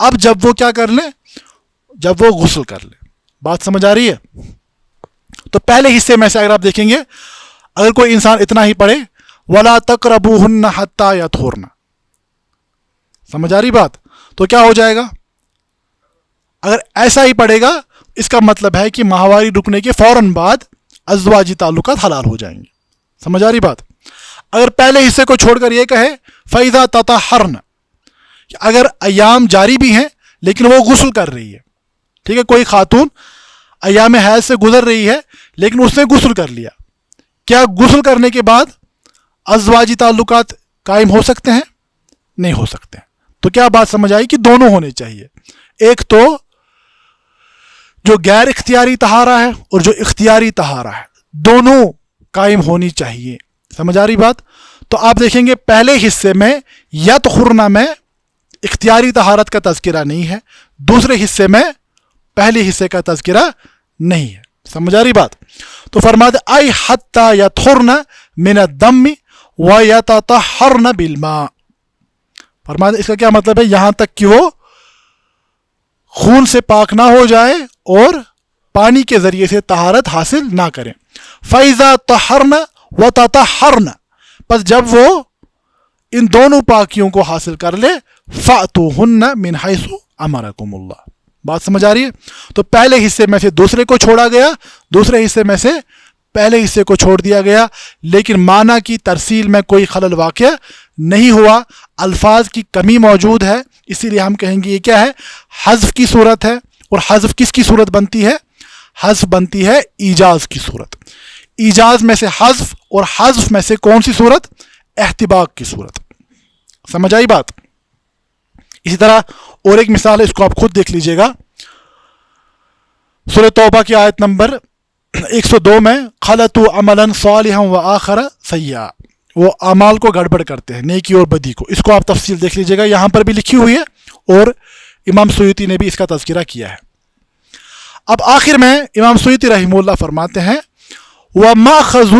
اب جب وہ کیا کر لیں, جب وہ غسل کر لیں. بات سمجھ آ رہی ہے؟ تو پہلے حصے میں سے اگر آپ دیکھیں گے, اگر کوئی انسان اتنا ہی پڑھے وَلَا تَقْرَبُوهُنَّ حَتَّى يَطْهُرْنَ, سمجھ آ رہی بات؟ تو کیا ہو جائے گا؟ اگر ایسا ہی پڑھے گا اس کا مطلب ہے کہ ماہواری رکنے کے فوراً بعد ازواجی تعلقات حلال ہو جائیں گے. سمجھ آ رہی بات؟ اگر پہلے حصے کو چھوڑ کر یہ کہے فَإِذَا تَطَهَّرْنَ, اگر ایام جاری بھی ہیں لیکن وہ غسل کر رہی ہے, ٹھیک ہے, کوئی خاتون ایام حیض سے گزر رہی ہے لیکن اس نے غسل کر لیا, کیا غسل کرنے کے بعد ازواجی تعلقات قائم ہو سکتے ہیں؟ نہیں ہو سکتے. تو کیا بات سمجھ آئی کہ دونوں ہونے چاہیے, ایک تو جو غیر اختیاری طہارہ ہے اور جو اختیاری طہارہ ہے, دونوں قائم ہونی چاہیے. سمجھ آ رہی بات؟ تو آپ دیکھیں گے پہلے حصے میں یطہرن میں اختیاری طہارت کا تذکرہ نہیں ہے, دوسرے حصے میں پہلے حصے کا تذکرہ نہیں ہے. سمجھ آ رہی بات؟ تو فرماتے ای حتی یطہرن من الدم ویتطہرن بالماء, فرماتے اس کا کیا مطلب ہے, یہاں تک کہ وہ خون سے پاک نہ ہو جائے اور پانی کے ذریعے سے طہارت حاصل نہ کریں. فَإِذَا طَهَّرْنَ وَتَطَهَّرْنَ, پس جب وہ ان دونوں پاکیوں کو حاصل کر لے فَأْتُوهُنَّ مِنْ حَيْثُ أَمَرَكُمُ اللَّهُ. بات سمجھ آ رہی ہے؟ تو پہلے حصے میں سے دوسرے کو چھوڑا گیا, دوسرے حصے میں سے پہلے حصے کو چھوڑ دیا گیا, لیکن معنی کی ترسیل میں کوئی خلل واقع نہیں ہوا, الفاظ کی کمی موجود ہے, اسی لیے ہم کہیں گے یہ کیا ہے, حذف کی صورت ہے. اور حذف کس کی صورت بنتی ہے؟ حذف بنتی ہے ایجاز کی صورت. ایجاز میں سے حذف اور حذف میں سے کون سی صورت؟ احتباق کی صورت. سمجھ آئی بات؟ اسی طرح اور ایک مثال ہے, اس کو آپ خود دیکھ لیجئے گا. سورہ توبہ کی آیت نمبر 102 میں خلطوا عملا صالحا وآخر سیئا, وہ اعمال کو گڑبڑ کرتے ہیں, نیکی اور بدی کو. اس کو آپ تفصیل دیکھ لیجئے گا, یہاں پر بھی لکھی ہوئی ہے اور امام سیوطی نے بھی اس کا تذکرہ کیا ہے. اب آخر میں امام سیوطی رحمہ اللہ فرماتے ہیں وَمَأْخَذُ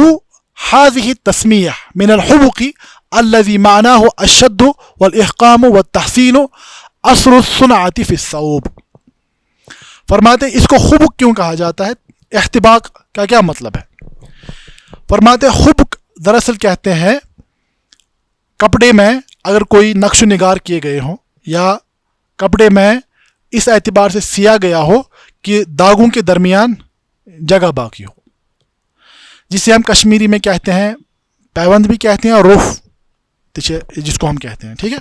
هَذِهِ التَّسْمِيَةِ مِنَ الْحُبُقِ الَّذِي مَعْنَاهُ الشَّدُّ وَالْإِحْقَامُ وَالتَّحْسِينُ أَصْلُ الصُّنْعَةِ فِي الثَّوْبِ. فرماتے اس کو خبق کیوں کہا جاتا ہے؟ احتباق کا کیا مطلب ہے؟ فرماتے خبق دراصل کہتے ہیں کپڑے میں اگر کوئی نقش و نگار کیے گئے ہوں یا کپڑے میں اس اعتبار سے سیا گیا ہو کہ داغوں کے درمیان جگہ باقی ہو, جسے ہم کشمیری میں کہتے ہیں پیوند بھی کہتے ہیں اور رف جس کو ہم کہتے ہیں. ٹھیک ہے,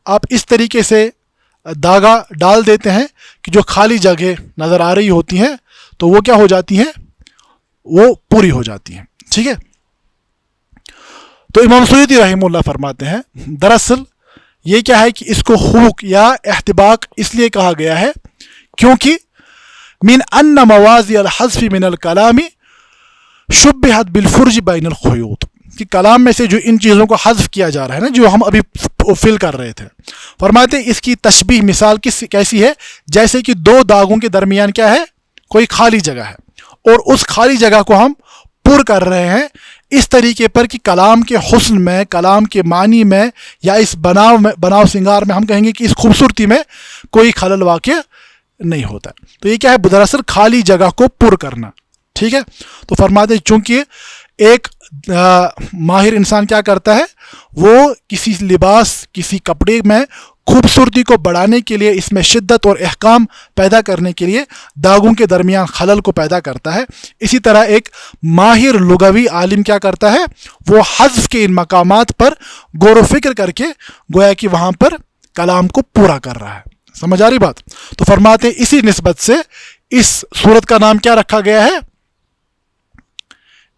آپ اس طریقے سے داغا ڈال دیتے ہیں کہ جو خالی جگہ نظر آ رہی ہوتی ہیں تو وہ کیا ہو جاتی ہیں, وہ پوری ہو جاتی ہیں. ٹھیک ہے, تو امام سیوطی رحمہ اللہ فرماتے ہیں دراصل یہ کیا ہے کہ اس کو خبق یا احتباق اس لیے کہا گیا ہے کیونکہ من ان مواضع الحذف من الکلام شبہت بالفرج بین الخیوط, کہ کلام میں سے جو ان چیزوں کو حذف کیا جا رہا ہے نا, جو ہم ابھی فل کر رہے تھے, فرماتے اس کی تشبیہ مثال کیسی ہے, جیسے کہ دو داغوں کے درمیان کیا ہے, کوئی خالی جگہ ہے اور اس خالی جگہ کو ہم پر کر رہے ہیں اس طریقے پر کہ کلام کے حسن میں, کلام کے معنی میں یا اس بناؤ سنگار میں ہم کہیں گے کہ اس خوبصورتی میں کوئی خلل واقع نہیں ہوتا. تو یہ کیا ہے, دراصل خالی جگہ کو پر کرنا. ٹھیک ہے, تو فرماتے چونکہ ایک ماہر انسان کیا کرتا ہے, وہ کسی لباس کسی کپڑے میں خوبصورتی کو بڑھانے کے لیے, اس میں شدت اور احکام پیدا کرنے کے لیے داغوں کے درمیان خلل کو پیدا کرتا ہے. اسی طرح ایک ماہر لغوی عالم کیا کرتا ہے, وہ حذف کے ان مقامات پر غور و فکر کر کے گویا کہ وہاں پر کلام کو پورا کر رہا ہے. سمجھ آ رہی بات؟ تو فرماتے اسی نسبت سے اس صورت کا نام کیا رکھا گیا ہے,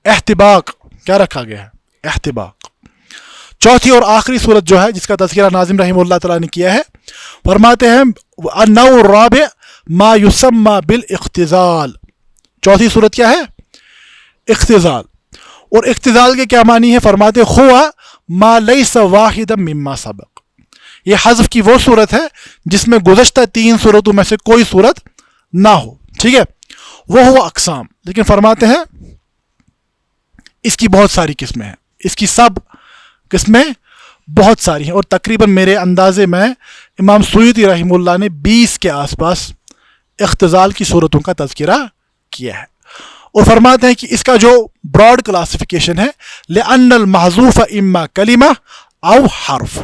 احتباق. کیا رکھا گیا ہے؟ احتباق. چوتھی اور آخری صورت جو ہے جس کا تذکرہ ناظم رحمہ اللہ تعالیٰ نے کیا ہے, فرماتے ہیں النوع الرابع ما یسمى بالاختزال. چوتھی صورت کیا ہے؟ اختزال. اور اختزال کے کیا معنی ہے؟ فرماتے خوا ما لیس واحدا مما سبق. یہ حذف کی وہ صورت ہے جس میں گزشتہ تین صورتوں میں سے کوئی صورت نہ ہو. ٹھیک ہے, وہ ہوا اقسام. لیکن فرماتے ہیں اس کی بہت ساری قسمیں ہیں, اس کی سب قسمیں بہت ساری ہیں, اور تقریباً میرے اندازے میں امام سیوطی رحمہ اللہ نے 20 کے آس پاس اختزال کی صورتوں کا تذکرہ کیا ہے. اور فرماتے ہیں کہ اس کا جو براڈ کلاسیفیکیشن ہے لأن المحذوف اما کلمہ او حرف,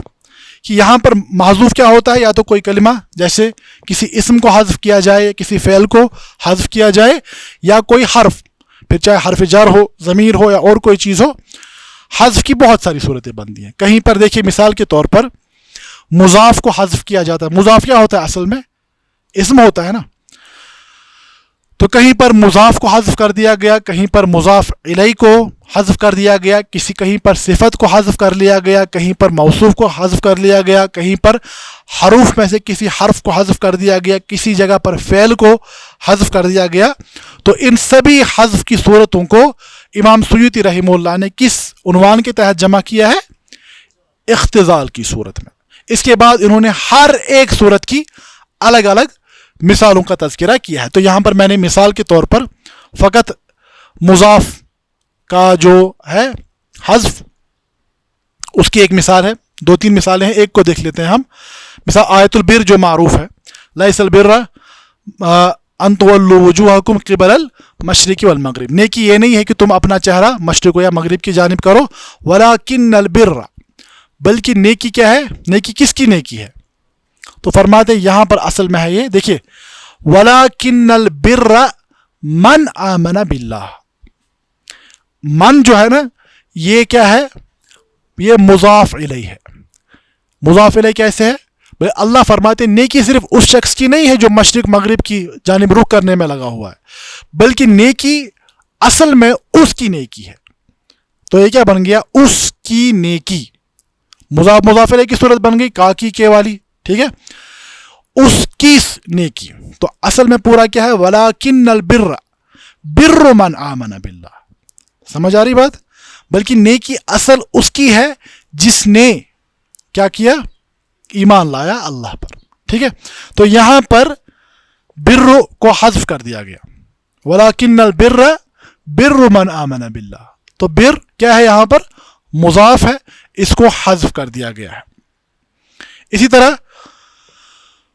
کہ یہاں پر محذوف کیا ہوتا ہے, یا تو کوئی کلمہ جیسے کسی اسم کو حذف کیا جائے, کسی فعل کو حذف کیا جائے, یا کوئی حرف, پھر چاہے حرف جر ہو, ضمیر ہو, یا اور کوئی چیز ہو. حذف کی بہت ساری صورتیں بنتی ہیں. کہیں پر دیکھیے مثال کے طور پر مضاف کو حذف کیا جاتا ہے. مضاف کیا ہوتا ہے اصل میں, اسم ہوتا ہے نا, تو کہیں پر مضاف کو حذف کر دیا گیا, کہیں پر مضاف الیہ کو حذف کر دیا گیا, کہیں پر صفت کو حذف کر لیا گیا, کہیں پر موصوف کو حذف کر لیا گیا, کہیں پر حروف میں سے کسی حرف کو حذف کر دیا گیا, کسی جگہ پر فعل کو حذف کر دیا گیا. تو ان سبھی حذف کی صورتوں کو امام سیوطی رحمہ اللہ نے کس عنوان کے تحت جمع کیا ہے, اختزال کی صورت میں. اس کے بعد انہوں نے ہر ایک صورت کی الگ الگ مثالوں کا تذکرہ کیا ہے. تو یہاں پر میں نے مثال کے طور پر فقط مضاف کا جو ہے حذف, اس کی ایک مثال ہے, 2-3 مثالیں ہیں, ایک کو دیکھ لیتے ہیں ہم. مثال آیت البر جو معروف ہے, لیس البر ان تولوا وجوہکم قبل المشرق والمغرب, نیکی یہ نہیں ہے کہ تم اپنا چہرہ مشرق یا مغرب کی جانب کرو, ولکن البر, بلکہ نیکی کیا ہے, نیکی کس کی نیکی ہے. تو فرماتے ہیں یہاں پر اصل میں ہے یہ, دیکھیے وَلَكِنَّ الْبِرَّ مَنْ آمَنَ بِاللَّهِ, من جو ہے نا یہ کیا ہے, یہ مضاف الیہ ہے. مضاف الیہ کیسے ہے بھائی, اللہ فرماتے ہیں نیکی صرف اس شخص کی نہیں ہے جو مشرق مغرب کی جانب رخ کرنے میں لگا ہوا ہے, بلکہ نیکی اصل میں اس کی نیکی ہے. تو یہ کیا بن گیا, اس کی نیکی. مضاف الیہ کی صورت بن گئی کاکی کے والی, ٹھیک ہے, اس کی نیکی. تو اصل میں پورا کیا ہے, وَلَكِنَّ الْبِرَّ بِرُّ مَنْ آمَنَ بِاللَّهِ. سمجھ آ رہی بات, بلکہ نیکی اصل اس کی ہے جس نے کیا کیا, ایمان لایا اللہ پر. ٹھیک ہے, تو یہاں پر بر کو حذف کر دیا گیا, وَلَكِنَّ الْبِرَّ بِرُّ مَنْ آمَنَ بِاللَّهِ. تو بر کیا ہے, یہاں پر مضاف ہے, اس کو حذف کر دیا گیا ہے. اسی طرح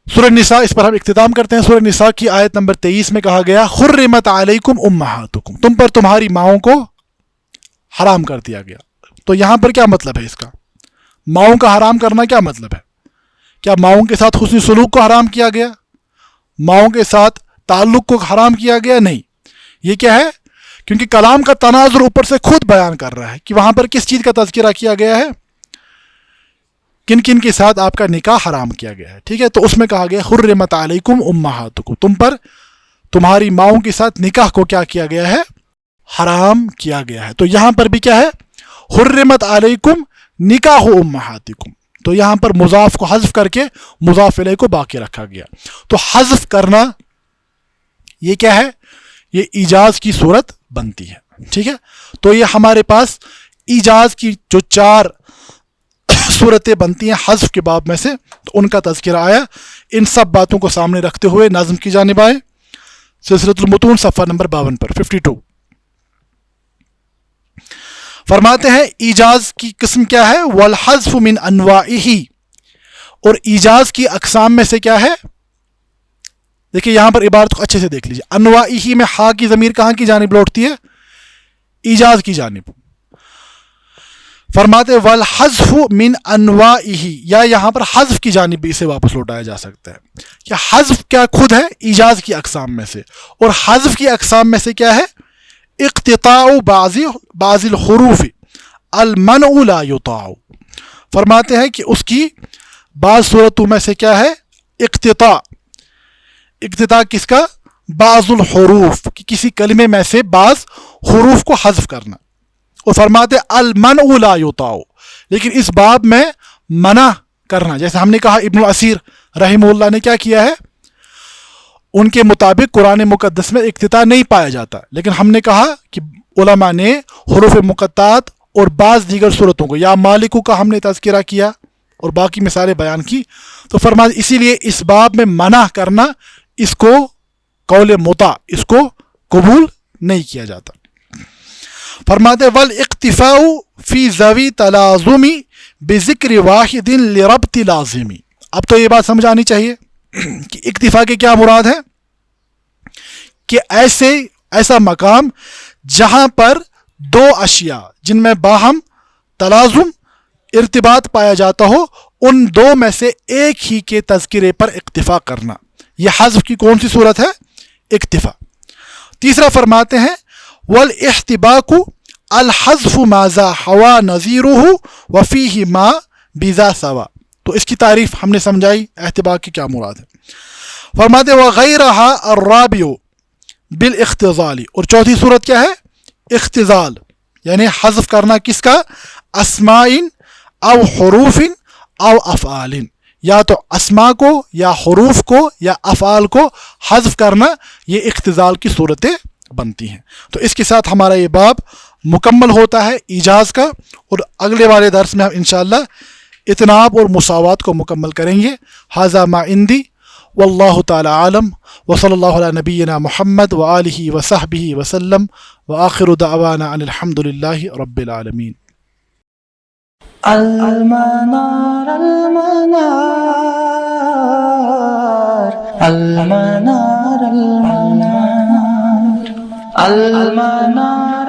سورہ نساء, اس پر ہم اختتام کرتے ہیں. سورہ نساء کی آیت نمبر 23 میں کہا گیا حرمت علیکم امہاتکم, تم پر تمہاری ماؤں کو حرام کر دیا گیا. تو یہاں پر کیا مطلب ہے اس کا, ماؤں کا حرام کرنا کیا مطلب ہے, کیا ماؤں کے ساتھ حسن سلوک کو حرام کیا گیا, ماؤں کے ساتھ تعلق کو حرام کیا گیا؟ نہیں. یہ کیا ہے, کیونکہ کلام کا تناظر اوپر سے خود بیان کر رہا ہے کہ وہاں پر کس چیز کا تذکرہ کیا گیا ہے, کن کن کے ساتھ آپ کا نکاح حرام کیا گیا ہے. ٹھیک ہے, تو اس میں کہا گیا حرمت علیکم امہاتکم, تم پر تمہاری ماؤں کے ساتھ نکاح کو کیا کیا گیا ہے, حرام کیا گیا ہے. تو یہاں پر بھی کیا ہے, حرمت علیکم نکاح امہاتکم. تو یہاں پر مضاف کو حذف کر کے مضاف الیہ کو باقی رکھا گیا. تو حذف کرنا یہ کیا ہے, یہ ایجاز کی صورت بنتی ہے. ٹھیک ہے, تو یہ ہمارے پاس ایجاز کی جو 4 صورتیں بنتی ہیں حذف کے باب میں سے, تو ان کا تذکرہ آیا. ان سب باتوں کو سامنے رکھتے ہوئے نظم کی جانب آئے. سلسلۃ المتون صفحہ نمبر 52 پر 52 فرماتے ہیں ایجاز کی قسم کیا ہے, والحذف من انواعہ, اور ایجاز کی اقسام میں سے کیا ہے. دیکھیے یہاں پر عبارت کو اچھے سے دیکھ لیجیے, انواعہ میں ہا کی ضمیر کہاں کی جانب لوٹتی ہے, ایجاز کی جانب. فرماتے والحذف من انواعہ, یا یہاں پر حذف کی جانب بھی اسے واپس لوٹایا جا سکتا ہے. کہ حذف کیا خود ہے ایجاز کی اقسام میں سے, اور حذف کی اقسام میں سے کیا ہے, اقتطاع بعض الحروف المنع لا یطاع. فرماتے ہیں کہ اس کی بعض صورتوں میں سے کیا ہے, اقتطاع. اقتطاع کس کا, بعض الحروف, کہ کسی کلمے میں سے بعض حروف کو حذف کرنا. اور فرماتے المنع لا یطاع, لیکن اس باب میں منع کرنا, جیسے ہم نے کہا ابن الاسیر رحمہ اللہ نے کیا کیا ہے, ان کے مطابق قرآن مقدس میں اقتطاع نہیں پایا جاتا, لیکن ہم نے کہا کہ علماء نے حروف مقطعات اور بعض دیگر صورتوں کو, یا مالکو کا ہم نے تذکرہ کیا اور باقی مثالیں بیان کی. تو فرماتے اسی لیے اس باب میں منع کرنا, اس کو قول مطاع, اس کو قبول نہیں کیا جاتا. فرماتے والاقتفاء فی ذوی تلازم بذکر واحد لربط لازمی. اب تو یہ بات سمجھ آنی چاہیے کہ اکتفا کے کیا مراد ہے, کہ ایسا مقام جہاں پر دو اشیاء جن میں باہم تلازم ارتباط پایا جاتا ہو, ان دو میں سے ایک ہی کے تذکرے پر اکتفا کرنا. یہ حذف کی کون سی صورت ہے؟ اکتفا. تیسرا فرماتے ہیں والاحتباق الحذف ما ذا حوا نظیرہ وفیہ ما بذا سوا. تو اس کی تعریف ہم نے سمجھائی احتباق کی کیا مراد ہے. فرماتے وغیرہا الرابع بالاختزال. اور چوتھی صورت کیا ہے؟ اختزال, یعنی حذف کرنا کس کا؟ اسماء او حروف او افعال. یا تو اسماء کو یا حروف کو یا افعال کو حذف کرنا, یہ اختزال کی صورتیں بنتی ہیں. تو اس کے ساتھ ہمارا یہ باب مکمل ہوتا ہے ایجاز کا, اور اگلے والے درس میں ہم انشاءاللہ اتناب اور مساوات کو مکمل کریں گے. ھذا ما عندی واللہ تعالی عالم وصلی اللہ علی نبینا محمد وآلہ وصحبہ وسلم وآخر دعوانا ان الحمد للہ رب العالمین. المنار المنار المنار المنار المنار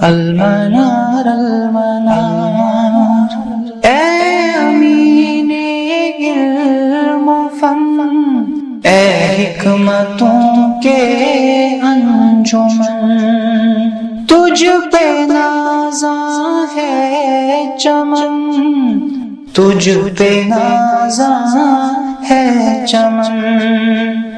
المنار المنار. اے امین علم و فن, اے حکمتوں کے انجمن, تجھ پہ نازاں ہے چمن, تجھ پہ نازاں ہے چمن.